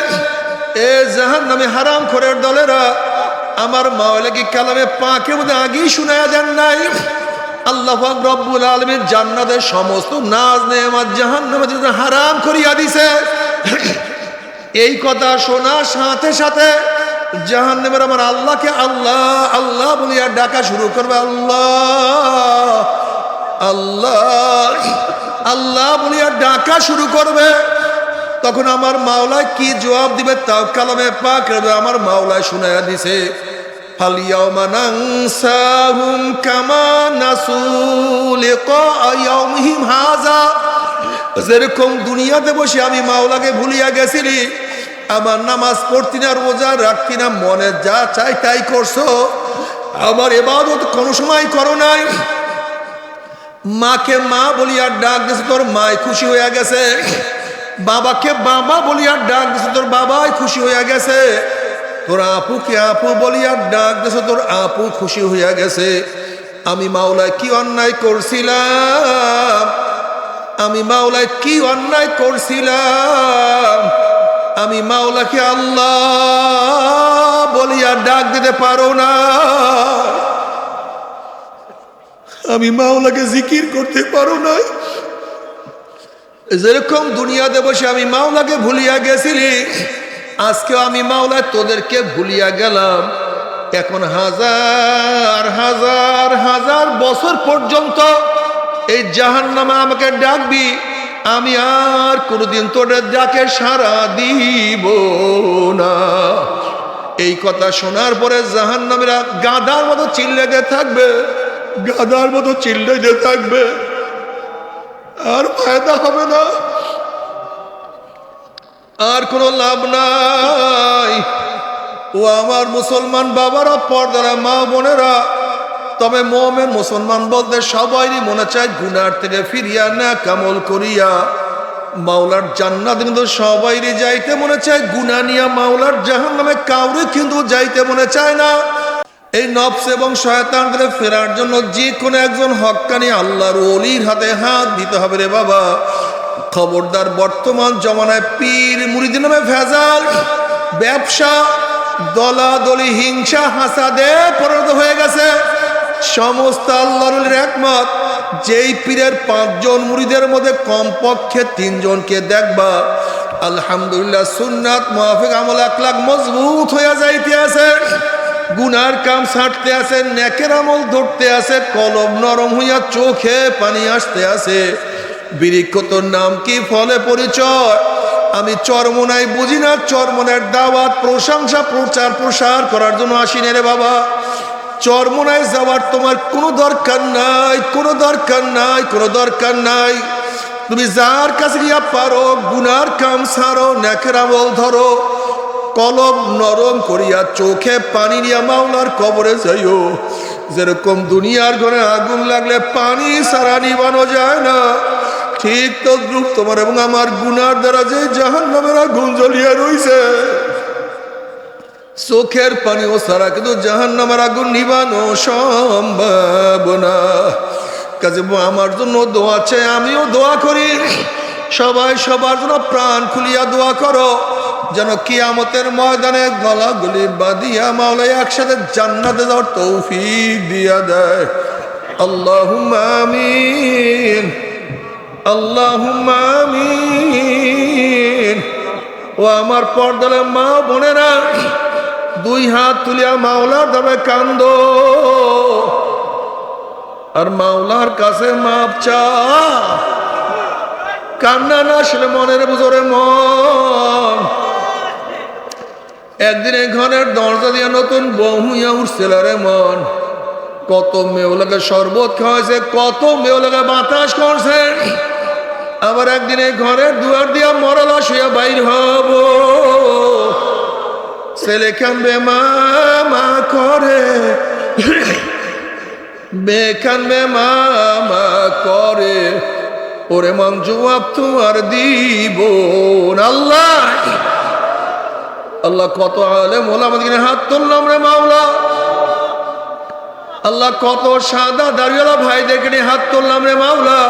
Speaker 1: এ জাহান্নামে হারামখোরের দলেরা, আমার মাওলা কি কালামে পাকের মধ্যে আগেই শুনায়া দেন নাই? আল্লাহ পাক রব্বুল আলামিন জান্নাতের সমস্ত নাজ নেয়ামত জাহান্নামে হারাম করিয়া দিছে। এই কথা শোনার সাথে সাথে জাহান্নামের আমার আল্লাহকে আল্লাহ আল্লাহ বলিয়া ডাকা শুরু করবে। আল্লাহ আল্লাহ আল্লাহ বলিয়া ডাকা শুরু করবে। তখন আমার মাওলায় কি জবাব দিবে তাও কালামে পাক আমার মাওলায় শুনাইয়া দিছে। ফালিয়াউমা নানসাহুম কামা নাসু লিকা ইয়াউমিহিম হাযা। যেরকম দুনিয়াতে বসে আমি মাওলাকে ভুলিয়া গেছিলি, আমার নামাজ পড়তি না, রোজা রাখতি না, মনে যা চাই তাই করছো, আমার ইবাদত কোনো সময় করো নাই। মাকে মা বলিয়া ডাক দিছে, তোর মাই খুশি হইয়া গেছে। বাবাকে বাবা বলিয়া ডাক দিছে, তোর বাবাই খুশি হইয়া গেছে। তোর আপুকে আপু বলিয়া ডাক দিছে, তোর আপু খুশি হইয়া গেছে। আমি মাওলায় কি অন্যায় করছিলাম? আমি মাওলায় কি অন্যায় করছিলাম? আমি মাওলাকে আল্লাহ বলিয়া ডাক দিতে পারো না। আমি মাওলাকে জিকির করতে পারো না। যেরকম দুনিয়াতে বসে আমি মাওলাকে ভুলিয়া গেছিলি, আজকেও আমি মাওলায় তোদেরকে ভুলিয়া গেলাম। এখন হাজার হাজার হাজার বছর পর্যন্ত এই জাহান্নামে আমাকে ডাকবি, আমি আর কোনদিন তোদের ডাকে সাড়া দিব না। এই কথা শোনার পরে জাহান্নামীরা গাধার মতো চিল্লাতে থাকবে, গাধার মতো চিল্লাতে থাকবে, আর ফায়দা হবে না, আর কোনো লাভ নাই। ও আমার মুসলমান বাবারা, পর্দারা, মা বোনেরা, তবে মুমিন মুসলমান বলতে সবাইরই মনে চায় গুনার থেকে ফিরিয়া না কামল করিয়া মাওলার জান্নাত, কিন্তু সবাইরই যাইতে মনে চায় গুনাহ নিয়া মাওলার জাহান্নামে, কাউরে কিন্তু যাইতে মনে চায় না। এই নফস এবং শয়তান থেকে ফেরার জন্য যে কোনো একজন হক্কানি আল্লাহর ওলির হাতে হাত দিতে হবে রে বাবা। খবরদার, বর্তমান জমানায় পীর মুরিদ নামে ভেজাল, ব্যবসা, দলাদলি, হিংসা, হাসাদে পরিণত হয়ে গেছে। সমস্ত আল্লাহর ওলির একমত, যেই পীরের 5 জন মুরিদের মধ্যে কমপক্ষে 3 জনকে দেখবা আলহামদুলিল্লাহ সুন্নাত মুআফিক আমল আখলাক মজবুত হইয়া যাইতে আছে, গুনার কাম ছাড়তে আছে, নেকের আমল ধরতে আছে, কলব নরম হইয়া চোখে পানি আসতে আছে। বৃক্ষ তোর নাম কি, ফলে পরিচয়। আমি চরমনাই বুঝি না, চরমনের দাওয়াত, প্রশংসা, প্রচার প্রসার করার জন্য আসি না রে বাবা। চরমনায় যাওয়ার তোমার কোনো দরকার নাই, কোনো দরকার নাই, কোনো দরকার নাই। তুমি যার কাছে গিয়া পারো গুনার কাম ছাড়ো, নেকের আমল ধরো, কলব নরম করিয়া চোখে পানি নিয়া মাওলার কবরে যাইও। যেরকম দুনিয়ার ঘরে আগুন লাগলে পানি ছাড়া নিবানো যায় না, ঠিক তদ্রুপ তোমার এবং আমার গুনার দ্বারা যে জাহান্নামের আগুন জ্বলিয়া রইছে, চোখের পানিও ছাড়া কিন্তু জাহান্নামের আগুন নিবানো সম্ভব না। কাজে আমার জন্য দোয়া চাই, আমিও দোয়া করি, সবাই সবার জন্য প্রাণ খুলিয়া দোয়া করো, যেন কিয়ামতের ময়দানে গলাগলি বাঁধিয়া মাওলা একসাথে জান্নাতে যাওয়ার তৌফিক দিয়া দেয়। আল্লাহুম্মা আমিন, আল্লাহুম্মা আমিন। ও আমার পর্দালে মা বোনেরা, 2 হাত তুলিয়া মাওলার দামে কান্দো, আর মাওলার কাছে মাপ চা। কান্না না আসলে মনের বুঝরে মন। একদিন এই ঘরের দরজা দিয়া নতুন বউ হইয়া উঠছিল রে মন। কত মেয়েগুলোকে শরবত খাওয়াইছে, কত মেয়েগুলোকে বাতাস করছে। আবার একদিন এই ঘরের দুয়ার দিয়া মরলা শুয়া বাইর হব, ছেলে কানবে মা মা করে, বেকানবে মা মা করে, ওরে মন জবাব তোমার দিব আল্লাহ। আল্লাহ কত আলেম ওলামাদের হাত তুললাম রে মাওলা। আল্লাহ কত সাদা দাড়িওয়ালা ভাইদেরকে নিয়ে হাত তুললাম রে মাওলা।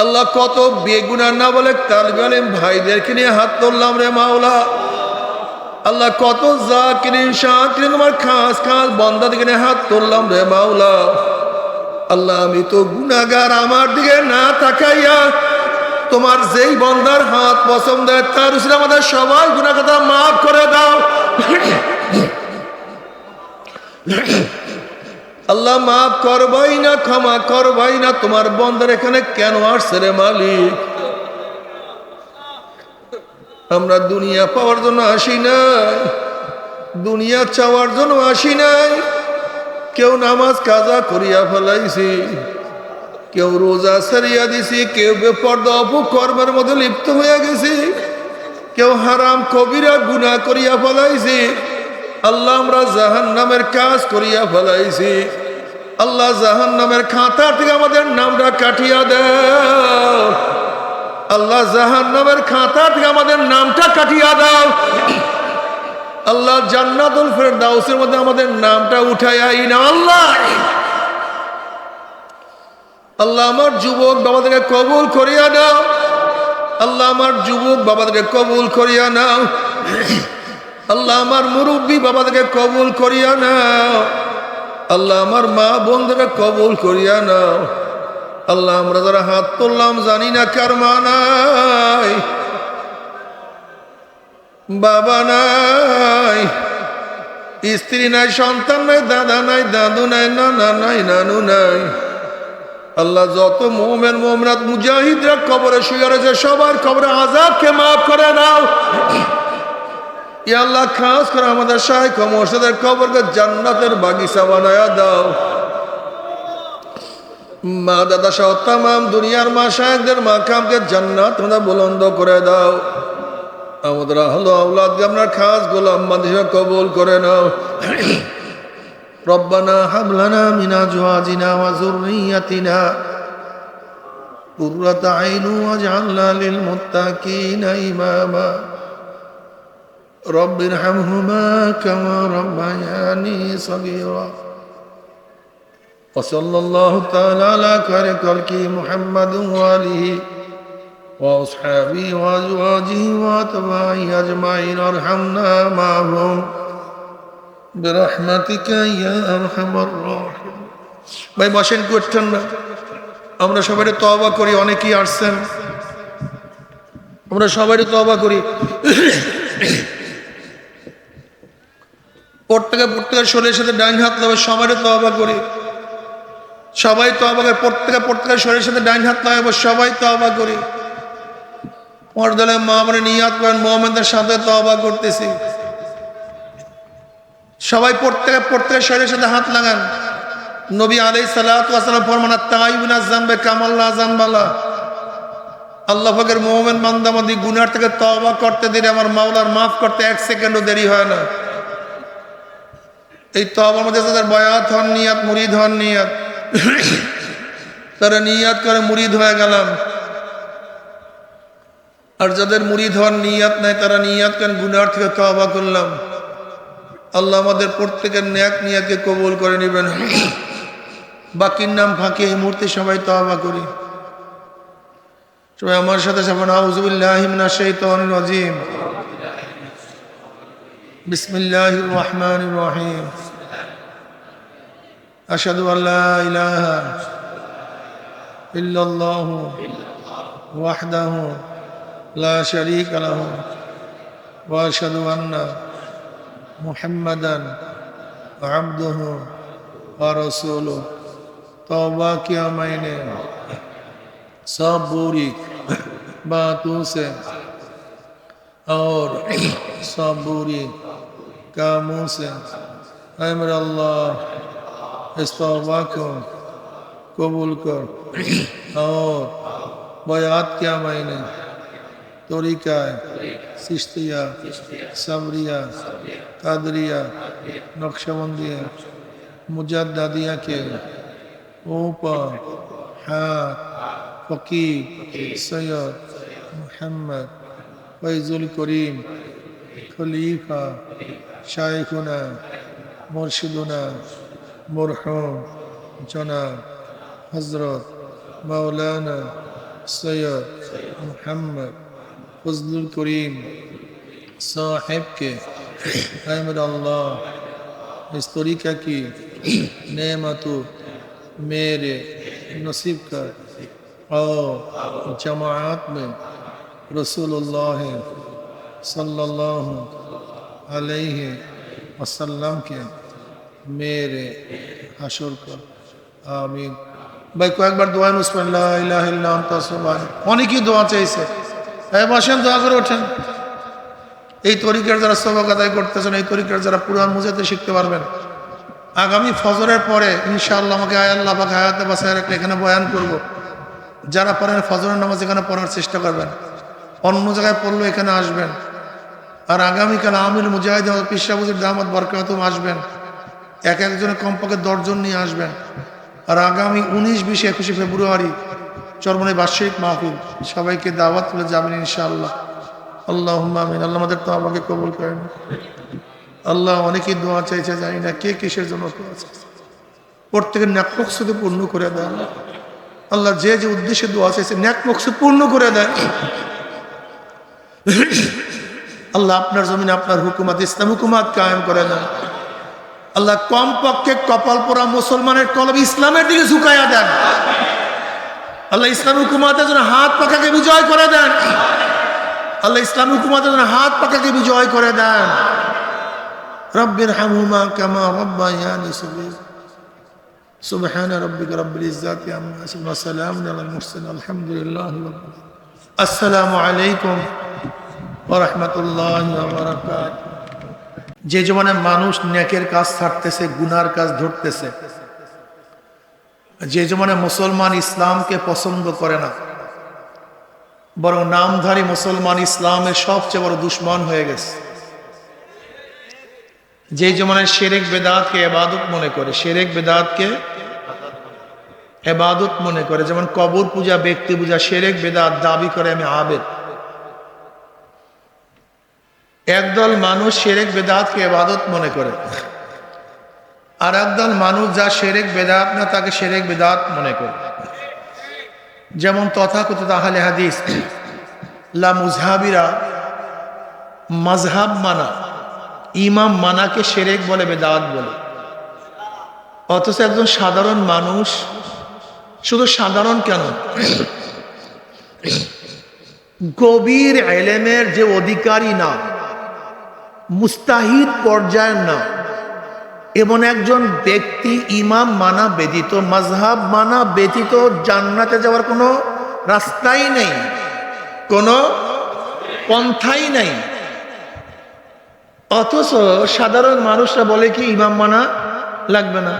Speaker 1: আল্লাহ কত বেগুনার না বলে তালিব আলিম ভাইদেরকে নিয়ে হাত তুললাম রে মাওলা। আল্লাহ কত জাকিরিন শাকিরিন তোমার খাস খাস বান্দাদেরকে নিয়ে হাত তুললাম রে মাওলা। আল্লাহ আমি তো গুনাহগার, আমার দিকে না তাকাইয়া তোমার যেই বান্দার হাত পছন্দ তার উচিত আমাদের সবাই গুনাহ কথা মাফ করে দাও। আল্লাহ মাফ করবাই না, ক্ষমা করবাই না, তোমার বান্দার এখানে কেন আসছে রে মালিক? আমরা দুনিয়া পাওয়ার জন্য আসি নাই, দুনিয়া চাওয়ার জন্য আসি নাই। কেউ নামাজ কাজা করিয়া ফেলাইছি, কেউ রোজা সারিয়া দিছি, কেউ বেপরদা অপকর্মের মধ্যে লিপ্ত হইয়া গেছি, কেউ হারাম কবিরা গুনাহ করিয়া ফেলাইছি। আল্লাহ আমরা জাহান্নামের কাজ করিয়া ফেলাইছি। আল্লাহ জাহান্নামের খাতা থেকে আমাদের নামটা কাটিয়া দাও। আল্লাহ জাহান্নামের খাতা থেকে আমাদের নামটা কাটিয়া দাও। আল্লাহ জান্নাতুল ফেরদাউসের মধ্যে আমাদের নামটা উঠাইয়া না আল্লাহ। আল্লাহ আমার যুবক বাবাদেরকে কবুল করিয়া নাও। আল্লাহ আমার যুবক বাবাদেরকে কবুল করিয়া নাও। আল্লাহ আমার মুরব্বী বাবাদেরকে কবুল করিয়া নাও। আল্লাহ আমার মা বোনদেরকে কবুল করিয়া নাও। আল্লাহ আমরা যারা হাত তুললাম জানি না কার মা নাই, বাবা নাই, স্ত্রী নাই, সন্তান নাই, দাদা নাই, দাদু নাই, নানা নাই, নানু নাই। আল্লাহ যত মুমিন মুমিনাত মুজাহিদরা কবরে শুয়ে রয়েছে সবার কবরে আযাবকে মাফ করে দাও। ইয়া আল্লাহ খাস করে আমাদের শাইখ মুর্শিদের কবরকে জান্নাতের বাগিচা বানায়া দাও। মা দাদা সহ তামাম দুনিয়ার মা শাইখদের মাকামকে জান্নাত তোমরা বুলন্দ করে দাও। আমাদের আহলে আওলাদকে আপনার খাস গোলাম বান্দা হিসেবে কবুল করে নাও। রব্বানা হাব লানা মিন আজওয়াজিনা ওয়া যুররিয়্যাতিনা কুররাতা আইন ওয়াজআলনা লিল মুত্তাকিনা ইমামা। রব্বির হামহুমা কামা রাব্বায়ানি সগীরা। ওয়া সাল্লাল্লাহু তাআলা আলা খায়রি খালকি মুহাম্মাদিন ওয়া আলিহি ওয়া আসহাবিহি ওয়া আজওয়াজিহি ওয়া আতবাইহি আজমাইন আরহামনা মা'হুম বিরহমাতিকা ইয়া আরহামার রাহিম। ভাই বসেন, করতেন না, আমরা সবাই তওবা করি। অনেকেই আসছেন, আমরা সবাই তওবা করি। প্রত্যেকের শরীরের সাথে ডাইন হাত লাগাবে, সবাই তওবা করি। সবাই তওবা করে, প্রত্যেকের শরীরের সাথে ডাইন হাত লাগাবো, সবাই তওবা করি। মর্দালে মা মানে নিয়াত করেন, মুমিনদের সাথে তওবা করতেছি। সবাই প্রত্যেকের শরীরের সাথে হাত লাগান। নবী আলাইহিস সালাতু ওয়াস সালাম ফরমান আত-তাইয়িবুনা যানবে কামাল লা যানবালা। আল্লাহ পাকের মুমিন বান্দা বান্দি গুনাহ থেকে তওবা করতে দেরি আমার মাওলার মাফ করতে 1 সেকেন্ডও দেরি হয় না। এই তওবার মধ্যে যাদের বয়াত হন নিয়াত, মুরিদ হন নিয়াত, তারা নিয়াত করে মুরিদ হয়ে গেলাম। আর যাদের মুরিদ হন নিয়াত নাই, তারা নিয়াত করেন গুনাহ থেকে তওবা করলাম। আল্লাহ আমাদের প্রত্যেকের নেক নিয়াতকে কবুল করে নেবেন। বাকির নাম ফাঁকি এই মুহূর্তে সবাই তওবা করি। সবাই আমার সাথে সবাই আউযু বিল্লাহি মিনাশ শাইতানির রাজীম। বিসমিল্লাহির রহমানির রহিম। আশহাদু আল্লা ইলাহা ইল্লাল্লাহু ওয়াহদাহু লা শারীকা লাহু ওয়া আশহাদু আন্না মুহাম্মাদান আবদুহু ওয়া রাসূলুহু। तौबा किया मैंने सब बुरी बातों से और सब बुरी कामों से। ऐ मेरा अल्लाह इस तौबा को कबूल कर। और बयात किया मैंने तरीका चिश्तिया, सबरिया, कादरिया, नक्शबंदिया, मुजद्दिदिया के ऊपर हाथ फकीर सैयद मोहम्मद फैजुल करीम खलीफा शाइखुना मुर्शिदुना मरहूम जनाब हजरत मौलाना सैयद मोहम्मद फजलुल करीम साहिब के अहमद अल्लाह इस तरीका की नेमतों मेरे नसीब कर और जमात में रसूलुल्लाह सल्लल्लाहु अलैहि वसल्लम के मेरे हशर कर। आमीन। भाई কয়েকবার দোয়া মুসলিম লা ইলাহা ইল্লা আনতা সুবহানাক। অনেকেই দোয়া চাইছে, এই বসেন দোয়া করে ওঠেন। এই তরিকার যারা সবক আদায় করতেছেন, এই তরিকার যারা পুরান মুজাতে শিখতে পারবেন, আগামী ফজরের পরে ইনশাআল্লাহ আমাকে আল্লাহ পাক হায়াতে বাঁচায় রাখলে এখানে বয়ান করব। যারা পড়েন ফজরের নামাজ এখানে পড়ার চেষ্টা করবেন, অন্য জায়গায় পড়লে এখানে আসবেন। আর আগামীকাল আমির মুজাহিদ পিসাবুজুর দামাত বরকাতুম আসবেন, একজনের কমপক্ষে 10 জন নিয়ে আসবেন। আর আগামী 19, 20, 21 ফেব্রুয়ারি চরমনে বার্ষিক মাহফিল, সবাইকে দাওয়াত তুলে যাবেন ইনশাআল্লাহ। আল্লাহুম্মা আমিন। আল্লাহ আমাদের তো আমাকে কবুল করেন। আল্লাহ অনেকেই দোয়া চাইছে, জানি না কে কিসের জন্য দোয়া চাইছে। প্রত্যেকের ন্যাক মকসুদ পূর্ণ করে দেন আল্লাহ। যে যে উদ্দেশ্যে দোয়া চাইছে ন্যাক মকসুদ পূর্ণ করে দেন আল্লাহ। আপনার জমিনে আপনার হুকুমাত, ইসলাম হুকুমাত কায়েম করে দেন আল্লাহ। কমপক্ষে কপাল পোড়া মুসলমানের কলব ইসলামের দিকে ঝুঁকাইয়া দেন আল্লাহ। ইসলাম হুকুমাতের জন্য হাত পাকাকে বিজয় করে দেন আল্লাহ। ইসলাম হুকুমাতের জন্য হাত পাকাকে বিজয় করে দেন। রব্বির হামহুমা কামা রাব্বায়ানি সগীরা। সুবহান রাব্বিকা রাব্বিল ইজ্জাতি আম্মা ইয়াসিফুন ওয়া সালামুন আলাল মুরসালিন আলহামদুলিল্লাহি রাব্বিল আলামিন। আসসালামু আলাইকুম ওয়া রাহমাতুল্লাহি ওয়া বারাকাতুহু। যে জমানে মানুষ নেকের কাজ ছাড়তেছে, গুনার কাজ ধরতেছে, যে জমানে মুসলমান ইসলামকে পছন্দ করে না, বরং নামধারী মুসলমান ইসলামের সবচেয়ে বড় দুশ্মন হয়ে গেছে। যে জমানায় শিরক বেদাতকে ইবাদত মনে করে, শিরক বেদাতকে ইবাদত মনে করে, যেমন কবর পূজা, ব্যক্তি পূজা, শিরক বেদাত দাবি করে আমি আবেদ। একদল মানুষ শিরক বেদাতকে ইবাদত মনে করে, আর একদল মানুষ যা শিরক বেদাত না তাকে শিরক বেদাত মনে করে। যেমন তথাকথিত আহলে হাদিস লা মুজহাবিরা মাযহাব মানা, ইমাম মানাকে শিরক বলে, বেদাত বলে। অথচ একজন সাধারণ মানুষ, শুধু সাধারণ কেন, গভীর ইলমের যে অধিকারী না, মুস্তাহিদ পর্যায়ের না, এমন একজন ব্যক্তি ইমাম মানা ব্যতীত, মাযহাব মানা ব্যতীত জান্নাতে যাওয়ার কোনো রাস্তাই নেই, কোনো পন্থাই নাই। অথচ সাধারণ মানুষরা বলে কি ইমাম মানা লাগবে না,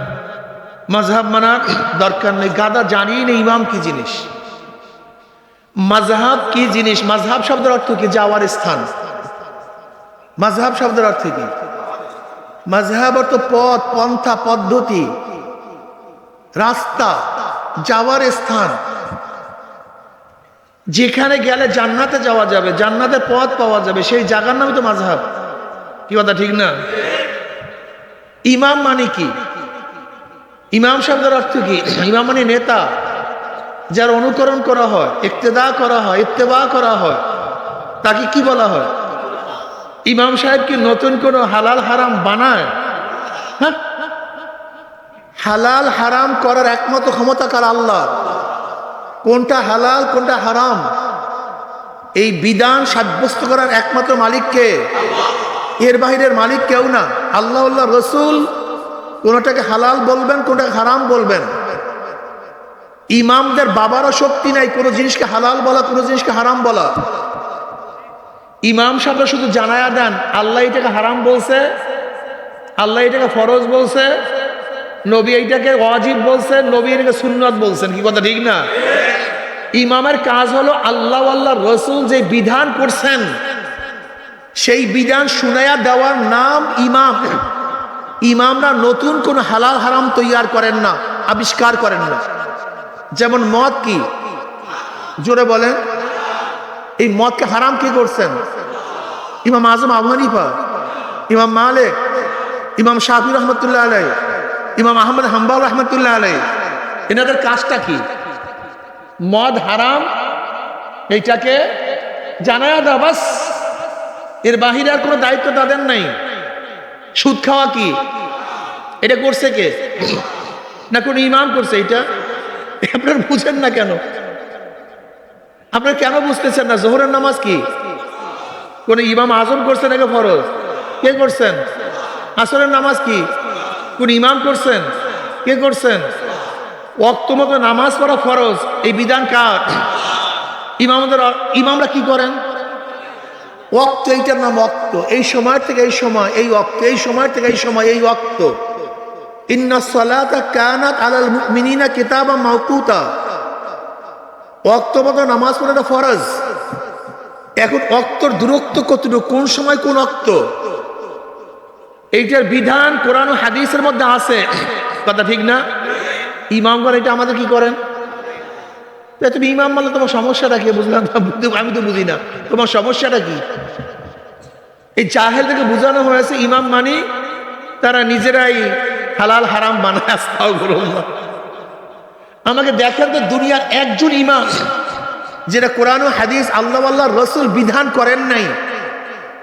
Speaker 1: মাযহাব মানার দরকার নেই। গাদা জানিই না ইমাম কি জিনিস, মাযহাব কি জিনিস। মাযহাব শব্দের অর্থ কি? যাওয়ার স্থান। মাযহাব শব্দের অর্থ কি? মাযহাব অর্থ পথ, পন্থা, পদ্ধতি, রাস্তা, যাওয়ার স্থান, যেখানে গেলে জান্নাতে যাওয়া যাবে, জান্নাতের পথ পাওয়া যাবে, সেই জায়গার নামই তো মাযহাব। কি কথা ঠিক না? ইমাম মানে কি? ইমাম শব্দের অর্থ কি? ইমাম মানে নেতা, যার অনুকরণ করা হয়, ইক্তেদা করা হয়, ইত্তেবা করা হয়, তাকে কি বলা হয়? ইমাম সাহেব কি নতুন কোনো হালাল হারাম বানায়? হ্যাঁ, হালাল হারাম করার একমাত্র ক্ষমতা কার? আল্লাহ। কোনটা হালাল কোনটা হারাম এই বিধান সাব্যস্ত করার একমাত্র মালিক কে? এর বাহিরের মালিক কেউ না। আল্লাহ, আল্লাহ রসুল কোনটাকে হালাল বলবেন, কোনটাকে হারাম বলবেন। ইমামদের বাবারও শক্তি নাই কোনো জিনিসকে হালাল বলা, কোনো জিনিসকে হারাম বলা। ইমাম সাহেবরা শুধু জানায়া দেন আল্লাহ এটাকে হারাম বলছে, আল্লাহ এটাকে ফরজ বলছে, নবী এইটাকে ওয়াজিব বলছেন, নবী এটাকে সুন্নাত বলছেন। কি কথা ঠিক না? ইমামের কাজ হলো আল্লাহ, আল্লাহ রসুল যে বিধান করছেন সেই বিধান শুনায়া দেওয়ার নাম ইমাম। ইমামরা নতুন কোন হালাল হারাম তৈয়ার করেন না, আবিষ্কার করেন না। যেমন মদ কি? জোরে বলেন। এই মদকে হারাম কে করছেন? ইমাম আজম আবু হানিফা, ইমাম মালিক, ইমাম শাফি রহমতুল্লাহ আলাই, ইমাম আহমদ হাম্বল রহমতুল্লাহ আলাই। এনাদের কাজটা কি? মদ হারাম এইটাকে জানায়া দাও, বাস। এর বাহিরে আর কোনো দায়িত্ব তাদের নাই। সুদ খাওয়া কি? এটা করছে কে? না কোন ইমাম করছে? এটা আপনারা বুঝেন না কেন? আপনারা কেন বুঝতেছেন না? জোহরের নামাজ কি কোন ইমাম আজম করছেন নাকি ফরজ? কে করছেন? আসরের নামাজ কি কোন ইমাম করছেন? কে করছেন? ওয়াক্ত মতো নামাজ পড়া ফরজ, এই বিধান কার? ইমামরা কি করেন? ওয়াক্ত, এইটার নাম ওয়াক্ত। এই সময় থেকে এই সময় এই ওয়াক্ত, এই সময় থেকে এই সময় এই ওয়াক্ত। ইন্নাস সালাতা কানাত আলাল মুমিনিনা কিতাবাম মাওকুতা। ওয়াক্ত মতো নামাজ পড়াটা ফরজ। এখন ওয়াক্তর দূরত্ব কতটুকু, কোন সময় কোন ওয়াক্ত, এইটার বিধান কোরআন ও হাদিসের মধ্যে আছে। কথা ঠিক না? ইমামগণ এটা আমাদের কি করেন? তুমি ইমাম মানলে তোমার সমস্যাটা কি? বুঝলাম না, আমি তো বুঝি না তোমার সমস্যাটা কি। এই জাহেল থেকে বোঝানো হয়েছে ইমাম মানি তারা নিজেরাই হালাল হারাম বানায়। আস্তাগফিরুল্লাহ। আমাকে দেখেন তো দুনিয়ার একজন ইমাম যেটা কোরআন ও হাদিস আল্লাহ আল্লাহ রসুল বিধান করেন নাই,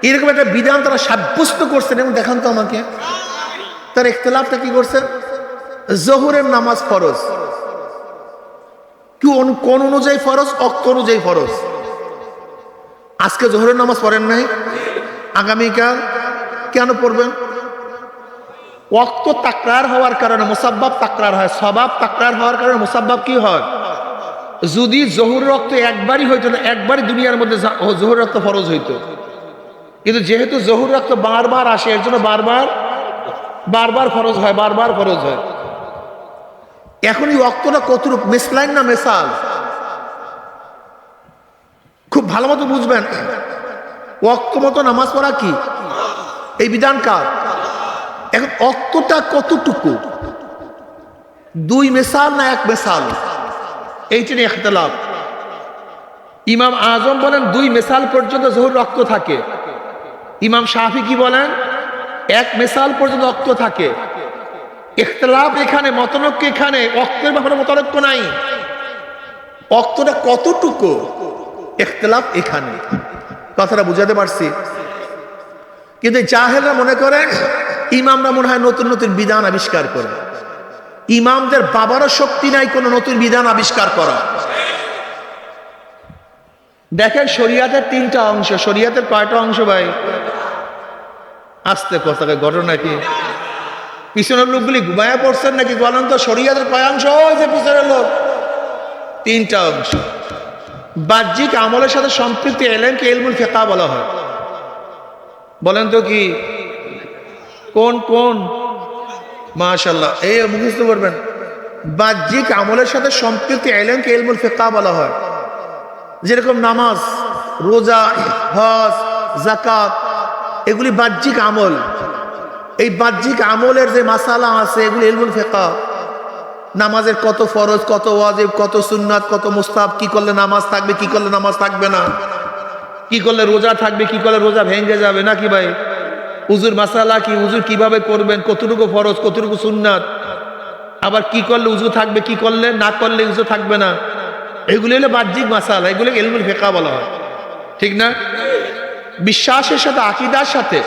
Speaker 1: এরকম একটা বিধান তারা সাব্যস্ত করছেন। এবং দেখান তো আমাকে তার ইখতিলাফটা কি করছেন। জোহরের নামাজ ফরজ, কোন অনুযায়ী ফরজ? ওয়াক্ত অনুযায়ী ফরজ। আজকে জোহরের নামাজ পড়েন নাই, আগামীকাল কেন পড়বেন? ওয়াক্ত তাকরার হওয়ার কারণে মুসাব্বাব তাকরার হয়, সবাব তাকরার হওয়ার কারণে মুসাব্বাব কি হয়? যদি জোহর রক্ত একবারই হইতো না, একবারই দুনিয়ার মধ্যে জোহর রক্ত ফরজ হইতো, কিন্তু যেহেতু জহুর রক্ত বারবার আসে, এর জন্য বারবার বারবার খরচ হয়, বারবার খরচ হয়। এখন এই ওয়াক্তটা কতটুক মিসলাইন না মেসাল, খুব ভালো মতো বুঝবেন। ওয়াক্ত মতো নামাজ পড়া কি এই বিধান কার? এখন ওয়াক্তটা কতটুকু, দুই মেসাল না এক মেসাল, এইটা নিয়ে ইখতিলাফ। ইমাম আজম বলেন দুই মেসাল পর্যন্ত জহুর রক্ত থাকে। ইমাম শাফি কি বলেন? এক মেসাল পর্যন্ত রক্ত থাকে। ইখতিলাফ এখানে, মতনৈক্য এখানে, ওয়াক্তের ব্যাপারে মতনৈক্য নাই। ওয়াক্তটা কতটুকু ইখতিলাফ এখানে। কথাটা বুঝাতে পারছি? কিন্তু জাহেলরা মনে করে ইমামরা মনে হয় নতুন নতুন বিধান আবিষ্কার করে। ইমামদের বাবারও শক্তি নাই কোনো নতুন বিধান আবিষ্কার করা। দেখেন শরিয়াতের তিনটা অংশ। শরিয়াতের কয়টা অংশ ভাই? আস্তে কথা, ঘটনা কি? পিছনের লোকগুলি ঘুমায়া পড়ছেন নাকি? বলেন তো শরিয়াতের কয় অংশ? ওই যে পিছনের লোক, তিনটা অংশ। বাহ্যিক আমলের সাথে সম্পৃক্ত এলেমকে ইলমুল ফিকহ বলা হয়। বলেন তো কি? কোন কোন? মাশাআল্লাহ, এই মুখস্থ করবেন। বাহ্যিক আমলের সাথে সম্পৃক্ত এলেমকে ইলমুল ফিকহ বলা হয়। যেরকম নামাজ, রোজা, হজ, যাকাত, এগুলি বাহ্যিক আমল। এই বাহ্যিক আমলের যে মাসালা আছে এগুলি ইলমুল ফিকহ। নামাজের কত ফরজ, কত ওয়াজিব, কত সুন্নাত, কত মুস্তাহাব, কি করলে নামাজ থাকবে, কি করলে নামাজ থাকবে না, কি করলে রোজা থাকবে, কি করলে রোজা ভেঙে যাবে নাকি ভাই? উজুর মাসালা কি, উজুর কিভাবে করবেন, কতটুকু ফরজ, কতটুকু সুন্নাত, আবার কি করলে উজু থাকবে, কি করলে না করলে উজু থাকবে না, এগুলি হলো বাহ্যিক মাসালা। এগুলো ইলমুল ফিকহ বলা হয়, ঠিক না? বিশ্বাসের সাথে, আকীদার সাথে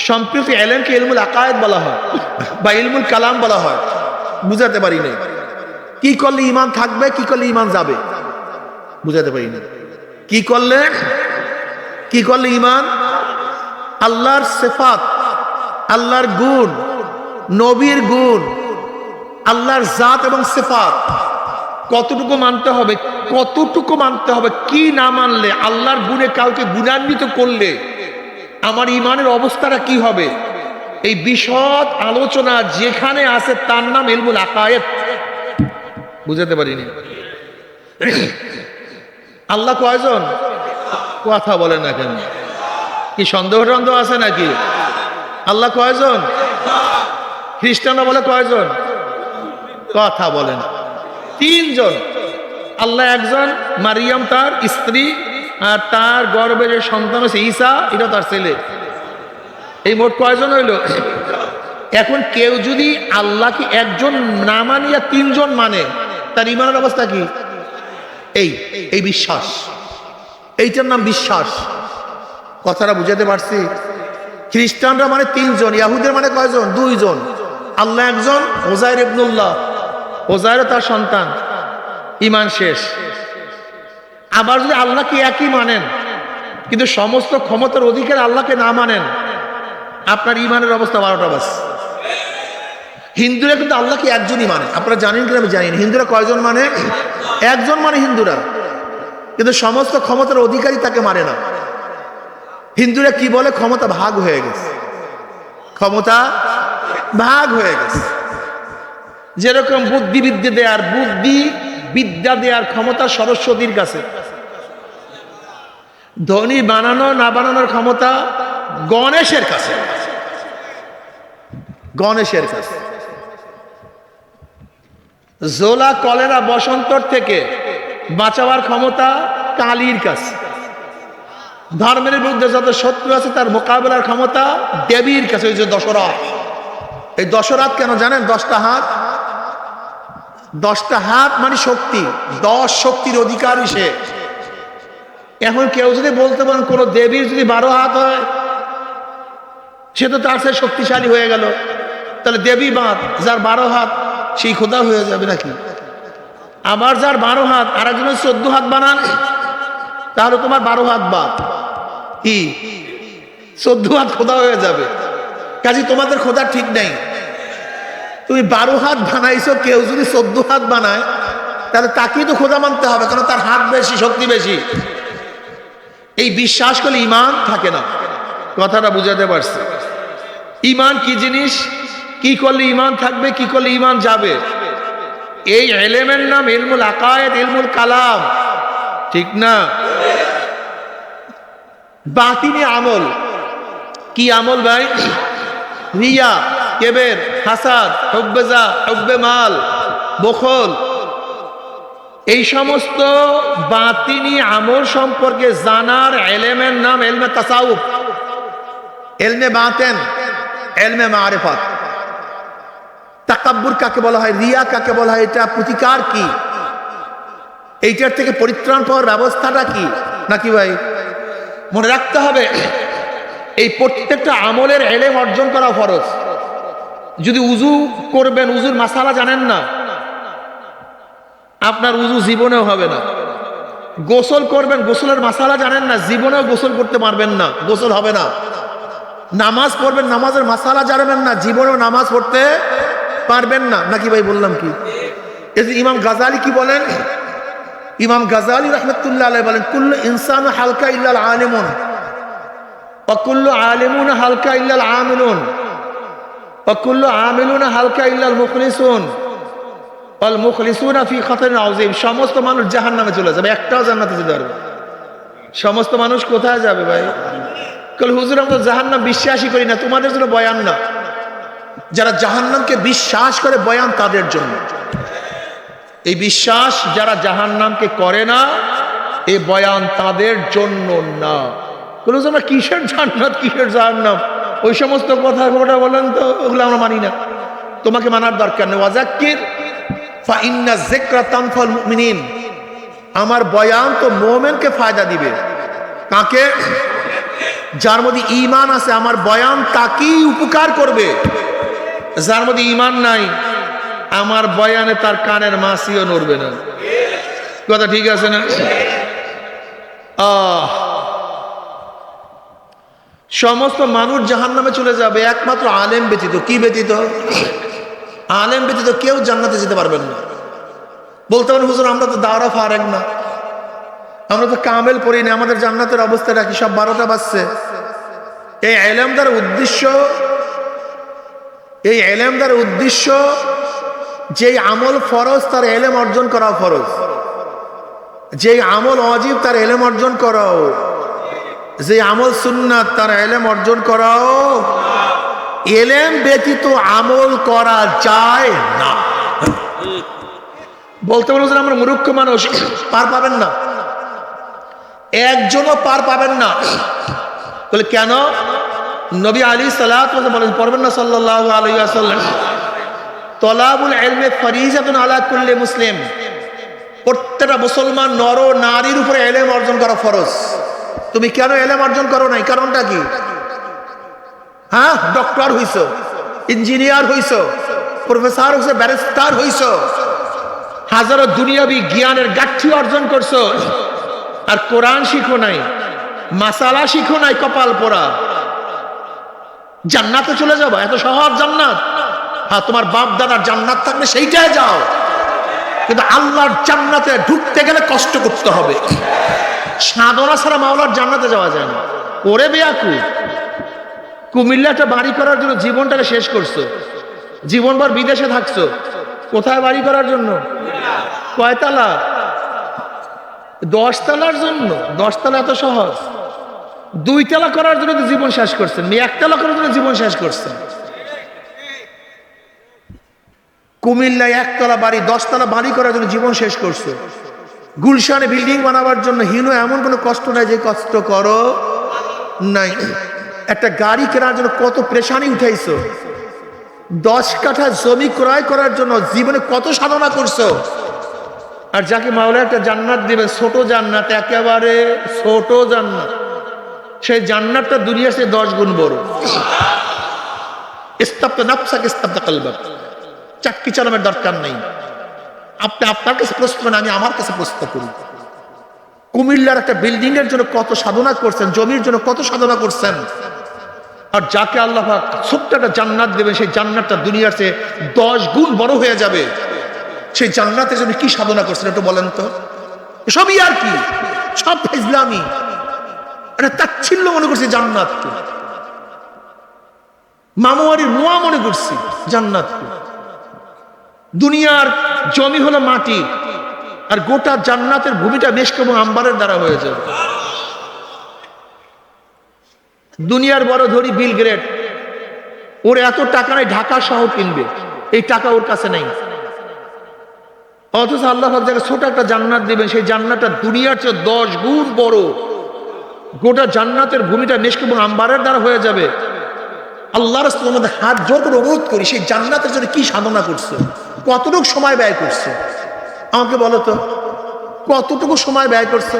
Speaker 1: সম্পৃক্ত এলেমকে ইলমুল আকায়েদ বলা হয় বা ইলমুল কালাম বলা হয়। বুঝাতে পারি না কি করলে ঈমান থাকবে, কি করলে ঈমান যাবে, বুঝাতে পারি না। কি করলে ঈমান, আল্লাহর সিফাত, আল্লাহর গুণ, নবীর গুণ, আল্লাহর জাত এবং সিফাত কতটুকু মানতে হবে, কতটুকু মানতে হবে, কি না মানলে, আল্লাহর গুণে কাউকে গুণান্বিত করলে আমার ঈমানের অবস্থাটা কি হবে, এই বিশদ আলোচনা যেখানে আছে তার নাম ইলমুল আকায়েদ। বুঝাতে পারিনি? আল্লাহ কয়জন? কথা বলে না কেন? কি সন্দেহ টন্দেহ আছে নাকি? আল্লাহ কয়জন? খ্রিস্টানরা বলে কয়জন? কথা বলেন। তিনজন। আল্লাহ একজন, মারিয়াম তার স্ত্রী, আর তার গর্ভে যে সন্তান আছে ঈসা, এটা তার ছেলে। এই মোট কয়জন হইল? এখন কেউ যদি আল্লাহকে একজন না মানিয়া তিনজন মানে, তার ঈমানের অবস্থা কি? এই বিশ্বাস, এইটার নাম বিশ্বাস। কথাটা বুঝাতে পারছি? খ্রিস্টানরা মানে তিনজন, ইহুদিরা মানে কয়জন? দুইজন। আল্লাহ একজন, ওজাইর ইবনুল্লাহ, ওজাইরও তার সন্তান, ঈমান শেষ। আবার যদি আল্লাহকে একই মানেন কিন্তু সমস্ত ক্ষমতার অধিকার আল্লাহকে না মানেন, আপনার ঈমানের অবস্থা 12টা বাস। হিন্দুরা কিন্তু আল্লাহকে একজনই মানে, আপনারা জানেন কিনা আমি জানি না। হিন্দুরা কয়জন মানে? একজন মানে হিন্দুরা, কিন্তু সমস্ত ক্ষমতার অধিকারী তাকে মানে না। হিন্দুরা কি বলে? ক্ষমতা ভাগ হয়ে গেছে, ক্ষমতা ভাগ হয়ে গেছে। যেরকম বুদ্ধিবিদ্যা দেয়ার, বিদ্যা দেওয়ার ক্ষমতা সরস্বতীর কাছে, ধনী বানানো না বানানোর ক্ষমতা গণেশের কাছে, গণেশের কাছে। জোলা, কলেরা, বসন্তর থেকে বাঁচাবার ক্ষমতা কালীর কাছে। ধর্মের বিরুদ্ধে যত শত্রু আছে তার মোকাবেলার ক্ষমতা দেবীর কাছে। ওই যে দশরাত, এই দশরাত কেন জানেন? 10টা হাত, 10টা হাত মানে শক্তি, 10 শক্তির অধিকারী সে। এখন কেউ যদি বলতে পারেন কোন দেবীর যদি 12 হাত হয়, সে তো তার সাথে শক্তিশালী হয়ে গেল, তাহলে দেবী বাদ, যার 12 হাত সেই খোদা হয়ে যাবে নাকি? আবার যার 12 হাত আর একজনের 14 হাত বানান, তাহলে তোমার 12 হাত বাদ, কি 14 হাত খোদা হয়ে যাবে। কাজে তোমাদের খোদা ঠিক নেই। তুমি 12 হাত বানাইছো, কেউ যদি 14 হাত বানায় তাহলে তাকেই তো খোদা মানতে হবে, কারণ তার হাত বেশি, শক্তি বেশি। এই বিশ্বাস করলে ঈমান থাকে না। কথাটা বুঝাতে পারছি? ঈমান কি জিনিস, কি করলে ঈমান থাকবে, কি করলে ঈমান যাবে। এই ইলমের নাম ইলমুল আকায়েদ, ইলমুল কালাম, ঠিক না? বাতিনি আমল, কি আমল ভাই? রিয়া, কিবর, হাসাদ, হুব্বে যা, হুব্বে মাল, বখল, এই সমস্ত বাতিনি আমল সম্পর্কে জানার ইলমের নাম ইলমে তাসাউফ, ইলমে বাতেন, ইলমে মারিফাত। তাকাব্বুর কাকে বলা হয়, রিয়া কাকে বলা হয়, এটা প্রতিকার কি, এইটার থেকে পরিত্রাণ পাওয়ার ব্যবস্থাটা কি, নাকি ভাই? মনে রাখতে হবে এই প্রত্যেকটা আমলের ইলম অর্জন করা ফরজ। যদি উযু করবেন, উযুর মাসালা জানেন না, আপনার উযু জীবনেও হবে না। গোসল করবেন, গোসলের মাসালা জানেন না, জীবনেও গোসল করতে পারবেন না, গোসল হবে না। নামাজ পড়বেন, নামাজের মাসালা জানবেন না, জীবনেও নামাজ পড়তে পারবেন না, নাকি ভাই? বললাম কি? এই যে ইমাম গাজালি কি বলেন, ইমাম গাজালি রাহমাতুল্লাহ আলাইহি বলেন, কুল্লু ইনসানু হালকা ইল্লাল আলিমুন ওয়া কুল্লু আলিমুন হালকা ইল্লাল আমিলুন ওয়া কুল্লু আমিলুন হালকা ইল্লাল মুখলিসুন ওয়াল মুখলিসুনা ফি খাতারিন আযীম। সমস্ত মানুষ জাহান্নামে চলে যাবে, একটাও জান্নাতে যেতে পারবে না। সমস্ত মানুষ কোথায় যাবে ভাই? কল হুজুর আমরা তো জাহান্নাম বিশ্বাসই করি না, তোমাদের জন্য বয়ান না। যারা জাহান্নামকে বিশ্বাস করে বয়ান তাদের জন্য। এই বিশ্বাস যারা জাহান্নামকে করে না, এই বয়ান তাদের জন্য না। আমরা কিসের জান্নাত, কিসের জাহান্নাম, ওই সমস্ত কথা বলেন তো, ওগুলো আমরা মানি না, তোমাকে মানার দরকার নেই। ওয়াজাক্কির ফা ইন্না যিকরা তানফাউল মুমিনিন, আমার বয়ান তো মুমিনকে ফায়দা দিবে। কাকে? যার মধ্যে ঈমান আছে, আমার বয়ান তাকেই উপকার করবে। যার মধ্যে ঈমান নাই, আমার বয়ানে তার কানের মাছিও নড়বে না। কথা ঠিক আছে না? সমস্ত মানুষ জাহান্নামে চলে যাবে একমাত্র আলেম ব্যতীত। কি ব্যতীত? আলেম ব্যতীত কেউ জান্নাতে যেতে পারবেন না। বলতে পারেন হুজুর আমরা তো দাওরা ফারেক না, আমরা তো কামেল পড়ি না, আমাদের জান্নাতের অবস্থাটা কি? সব 12টা বাজছে। এই ইলম দ্বারা উদ্দেশ্য, এই ইলম দ্বারা উদ্দেশ্য যেই আমল ফরজ তার ইলম অর্জন করা ফরজ, যেই আমল ওয়াজিব তার ইলম অর্জন করাও, যে আমল সুন্নাত তার ইলম অর্জন করাও। ইলম ব্যতীত আমল করা যায় না। বলতে বলছেন আমরা মূর্খ মানুষ, পার পাবেন না, একজনও পার পাবেন না। বলে কেন? নবী আলাইহিস সালাতু ওয়াস সালাম বলেন, পড়বেন না সাল্লাল্লাহু আলাইহি ওয়াসাল্লাম, তলাবুল ইলমি ফরিজাতুন আলা কুল্লি মুসলিম, প্রত্যেকটা মুসলমান নর ও নারীর উপরে ইলম অর্জন করা ফরজ। তুমি কেন ইলম অর্জন করো নাই? কারণটা কি? হ্যাঁ, ডক্টর হইছো, ইঞ্জিনিয়ার হইছো, প্রফেসর হইছো, ব্যারিস্টার হইছো, হাজারো দুনিয়াবি জ্ঞানের গাঠি অর্জন করছো, আর কোরআন শিখো নাই, মাসালা শিখো নাই, কপাল পোড়া। জান্নাতে চলে যাবো? এত সহজ জান্নাত? হ্যাঁ, তোমার বাপ দাদার জান্নাত থাকবে, সেইটাই যাও। কিন্তু আল্লাহর জান্নাতে ঢুকতে গেলে কষ্ট করতে হবে। সাধনা ছাড়া মাওলার জান্নাতে যাওয়া যায় না। ওরে বেয়াকু, কুমিল্লা একটা বাড়ি করার জন্য জীবনটাকে শেষ করছো, জীবনভর বিদেশে থাকছো, কোথায় বাড়ি করার জন্য? কয়তলা? 10 তলার জন্য। 10 তলা এত সহজ? 2 তলা করার জন্য তো জীবন শেষ করছেন, 1 তলা করার জন্য জীবন শেষ করছেন। কুমিল্লায় 1 তলা বাড়ি, 10 তলা বাড়ি করার জন্য জীবন শেষ করছো। গুলশানে বিল্ডিং বানাবার জন্য হিনো এমন কোনো কষ্ট নাই যে কষ্ট করো নাই। একটা গাড়ি কেনার জন্য কত পেরেশানি উঠাইছো। 10 কাঠা জমি ক্রয় করার জন্য জীবনে কত সাধনা করছো। আর যাকে মাওলা একটা জান্নাত দিবে, ছোট জান্নাত, একেবারে ছোট জান্নাত, সেই জান্নাতটা দুনিয়ার চেয়ে 10 গুণ বড়। ইস্তাবতা নাফসাক ইস্তাবতা কলবাক। চাক্কি চালানোর দরকার নেই। আপনি আপনার কাছে প্রশ্ন না, আমি আমার কাছে প্রশ্ন করি। কুমিল্লার একটা বিল্ডিং এর জন্য কত সাধনা করছেন, জমির জন্য কত সাধনা করছেন। আর যাকে আল্লাহ পাক ছোট্ট একটা জান্নাত দেবেন, সেই জান্নাতটা দুনিয়ার চেয়ে 10 গুণ বড় হয়ে যাবে। সেই জান্নাতের জন্য কি সাধনা করছেন একটু বলেন তো? সবই আর কি, সব ইসলামী। এটা তাচ্ছিল্য মনে করছে জান্নাতকে। মামুয়ারির মোয়া মনে করছি জান্নাত। দুনিয়ার জমি হলো মাটি, আর গোটা জান্নাতের ভূমিটা মেশক এবং আম্বারের দ্বারা হয়ে যাবে। দুনিয়ার বড় ধরি বিল গ্রেট, ওর এত টাকা নাই ঢাকা শহর কিনবে, এই টাকা ওর কাছে নেই। অথচ আল্লাহ পাক যাকে ছোট একটা জান্নাত দিবেন, সেই জান্নাতটা দুনিয়ার চেয়ে 10 গুণ বড়। গোটা জান্নাতের ভূমিটা মেশক এবং আম্বারের দ্বারা হয়ে যাবে। আল্লাহর রাসূলের মধ্যে হাত জোর করে অনুরোধ করি, সেই জান্নাতের জন্য কি সাধনা করছো, কতটুকু সময় ব্যয় করছো, আমাকে বলো তো, কতটুকু সময় ব্যয় করছো?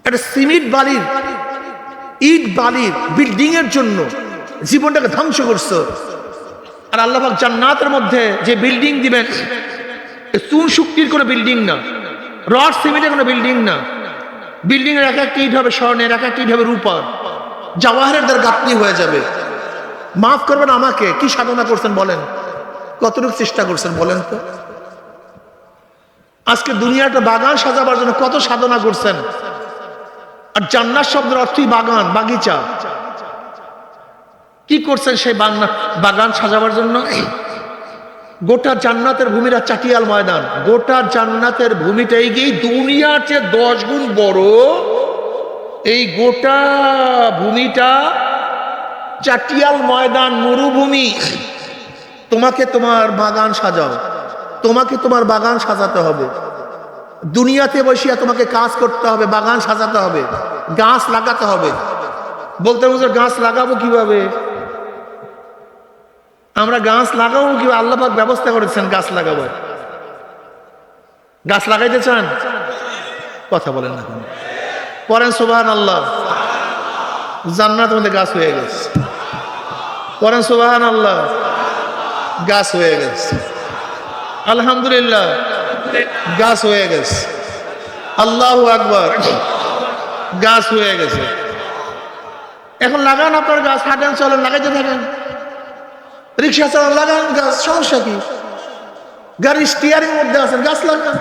Speaker 1: একটা সিমেন্ট বালির, ইট বালির বিল্ডিং এর জন্য জীবনটাকে ধ্বংস করছো। আর আল্লাহ পাক জান্নাতের মধ্যে যে বিল্ডিং দিবেন, চুন শুক্তির কোনো বিল্ডিং না, রড সিমেন্টের কোনো বিল্ডিং না। বিল্ডিং এর এক একটা ইট হবে স্বর্ণের, এক একটা ইট হবে রূপার, জাওয়াহেরের দ্বারা গাঁথনি হয়ে যাবে। মাফ করবেন আমাকে, কি সাধনা করছেন বলেন, কতটুকু চেষ্টা করছেন বলেন তো? আজকে দুনিয়াটা বাগান সাজাবার জন্য কত সাধনা করছেন, আর জান্নাত শব্দের অর্থই বাগান, বাগিচা। কি করছেন সেই বাগান সাজাবার জন্য? গোটা জান্নাতের ভূমিটা চাটিয়াল ময়দান, গোটা জান্নাতের ভূমিটাই গিয়ে দুনিয়ার চেয়ে 10 গুণ বড়। এই গোটা ভূমিটা চাটিয়াল ময়দান, মরুভূমি। তোমাকে তোমার বাগান সাজাও, তোমাকে তোমার বাগান সাজাতে হবে। দুনিয়াতে বসিয়া তোমাকে কাজ করতে হবে, বাগান সাজাতে হবে, গাছ লাগাতে হবে। বলতে বলতে গাছ লাগাবো কিভাবে? আমরা গাছ লাগাবো কিভাবে? আল্লাহ পাক ব্যবস্থা করেছেন গাছ লাগাবো। গাছ লাগাইতে চান? কথা বলেন না, পড়েন সুবহানাল্লাহ। জান্নাতের মধ্যে গাছ হয়ে গেছে, পড়েন সুবহানাল্লাহ। গাছ হয়ে গেছে, আলহামদুলিল্লাহ, গাছ হয়ে গেছে। আল্লাহু আকবার, গাছ হয়ে গেছে। এখন লাগান আপনার গাছ, হাঁটেন চলেন, লাগাইতে থাকেন। রিক্সা চালান, লাগান গাছ, সমস্যা কি? গাড়ির স্টিয়ারিং মধ্যে আছেন, গাছ লাগান।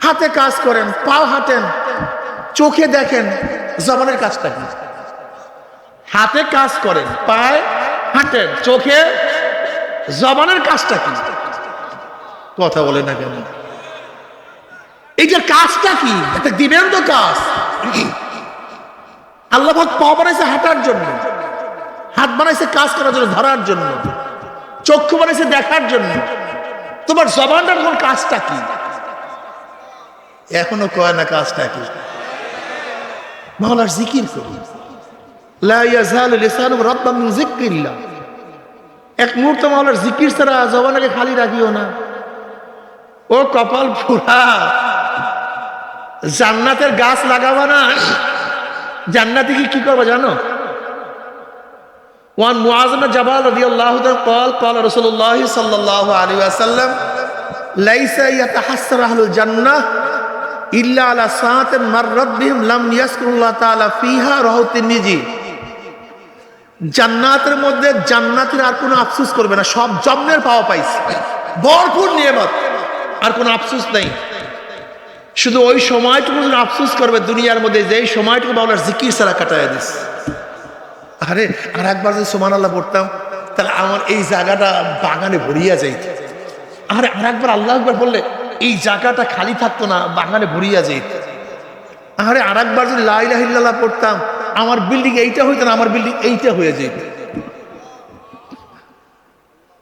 Speaker 1: হাতে কাজ করেন, পাও হাঁটেন, চোখে দেখেন, জবানের কাজটা কি? হাতে কাজ করেন, পায়ে হাঁটেন, চোখে, জবানের কাজটা কি? কথা বলে না কেন? এই যে কাজটা কি, এটা দিবেন তো কাজ। আল্লাহ পাক পা বানাইছে হাঁটার জন্য, হাত বানাইছে কাজ করার জন্য, ধরার জন্য, চক্ষু বানাইছে দেখার জন্য। তোমার জবানটার কোন কাজটা কি? এখনো কয় না কাজটা কি? মাওলার জিকির করি, লা ইয়াজালু লিসানু রাব্বান মিন যিকরিল্লাহ। এক মুহূর্ত মাওলার জিকির ছাড়া জবানকে খালি রাখিও না। ও কপাল পুরা, জান্নাতের গাছ লাগাবা না, জান্নাতে কি করবা জানো? ওয়ান মুআয বিন জাবাল রাদিয়াল্লাহু তাআলা قال قال رسول الله صلى الله عليه وسلم ليس يتحسر اهل الجنه الا على ساعه مرت بهم لم يذكر الله تعالى فيها رواه الترمذي। জান্নাতের মধ্যে জান্নাতীরা আর কোনো আফসোস করবে না, সব জন্মের পাওয়া পাইছে, ভরপুর নিয়ামত, আর কোনো আফসোস নাই। শুধু ওই সময়টুকু আফসোস করবে দুনিয়ার মধ্যে, যেই সময়টুকু বাংলার জিকির ছাড়া কাটায় দিস। আরে আর একবার যদি সুবহানাল্লাহ পড়তাম, তাহলে আমার এই জায়গাটা বাগানে ভরিয়া যাইত। আরে আর একবার আল্লাহু আকবার বললে এই জায়গাটা খালি থাকতো না, বাগানে ভরিয়া যাইত। আরে আর একবার যদি লা ইলাহা ইল্লাল্লাহ পড়তাম, আমার বিল্ডিং এইটা হইতো না, আমার বিল্ডিং এইটা হয়ে যেত।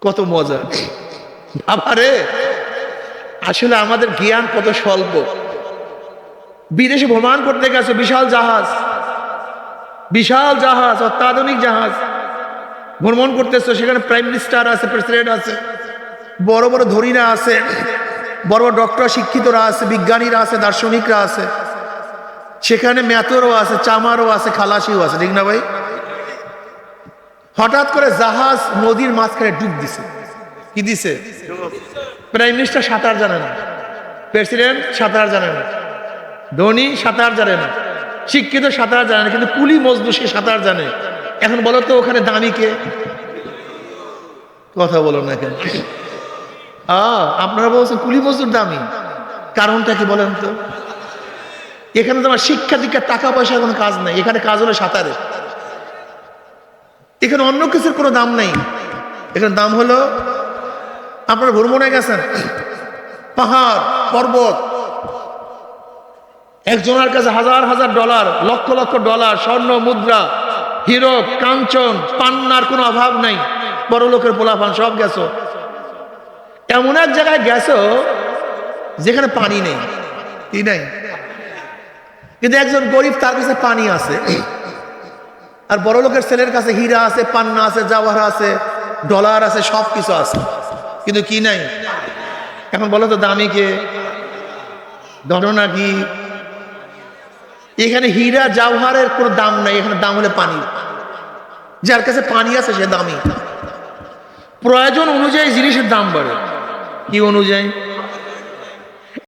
Speaker 1: কত মজা বাবারে! আসলে আমাদের জ্ঞান কত স্বল্প। বিদেশে ভ্রমণ করতে গেছে, বিশাল জাহাজ, বিশাল জাহাজ, অত্যাধুনিক জাহাজ ভ্রমণ করতেছে। সেখানে প্রাইম মিনিস্টার আছে, প্রেসিডেন্ট আছে, বড় বড় ধনীরা আছে, বড় বড় ডক্টর শিক্ষিতরা আছে, বিজ্ঞানীরা আছে, দার্শনিকরা আছে, সেখানে মেথরও আছে, চামারও আছে, খালাসিও আছে, ঠিক না ভাই? হঠাৎ করে জাহাজ নদীর মাঝখানে ডুব দিছে। কি দিছে? প্রাইম মিনিস্টার সাঁতার জানে না, প্রেসিডেন্ট সাঁতার জানে না, ধনী সাঁতার জানে না, শিক্ষিত সাঁতার জানে না, কিন্তু কুলি মজদুর সে সাঁতার জানে। এখন বলো তো ওখানে দামি কে? কথা বলো না কেন? আপনারা বলছেন কুলি মজদুর দামি, কারণটা কি বলেন তো? এখানে তোমার শিক্ষা দীক্ষা টাকা পয়সার কোনো কাজ নাই, এখানে কাজ হলো সাঁতারে। এখানে অন্য কিছুর কোনো দাম নেই। এখানে দাম হলো, আপনারা ভ্রমণে গেছেন, পাহাড় পর্বত, একজনের কাছে হাজার হাজার ডলার, লক্ষ লক্ষ ডলার, স্বর্ণ মুদ্রা, হীরক কাঞ্চন, পান্নার কোনো অভাব নাই, বড় লোকের পোলাপান সব গেছো। এমন এক জায়গায় গেছো যেখানে পানি নেই, কি নাই, কিন্তু একজন গরিব, তার কাছে পানি আছে, আর বড় লোকের ছেলের কাছে হীরা আছে, পান্না আছে, জাওয়ার আছে, ডলার আছে, সব কিছু আছে, কিন্তু কি নাই। এখন বলো তো দামি কে? ঘটনা কি? এখানে হীরা জাওহারের কোনো দাম নাই, এখানে দাম হলে পানি। যার কাছে পানি আছে সে দামি। প্রয়োজন অনুযায়ী জিনিসের দাম বাড়ে। কি অনুযায়ী?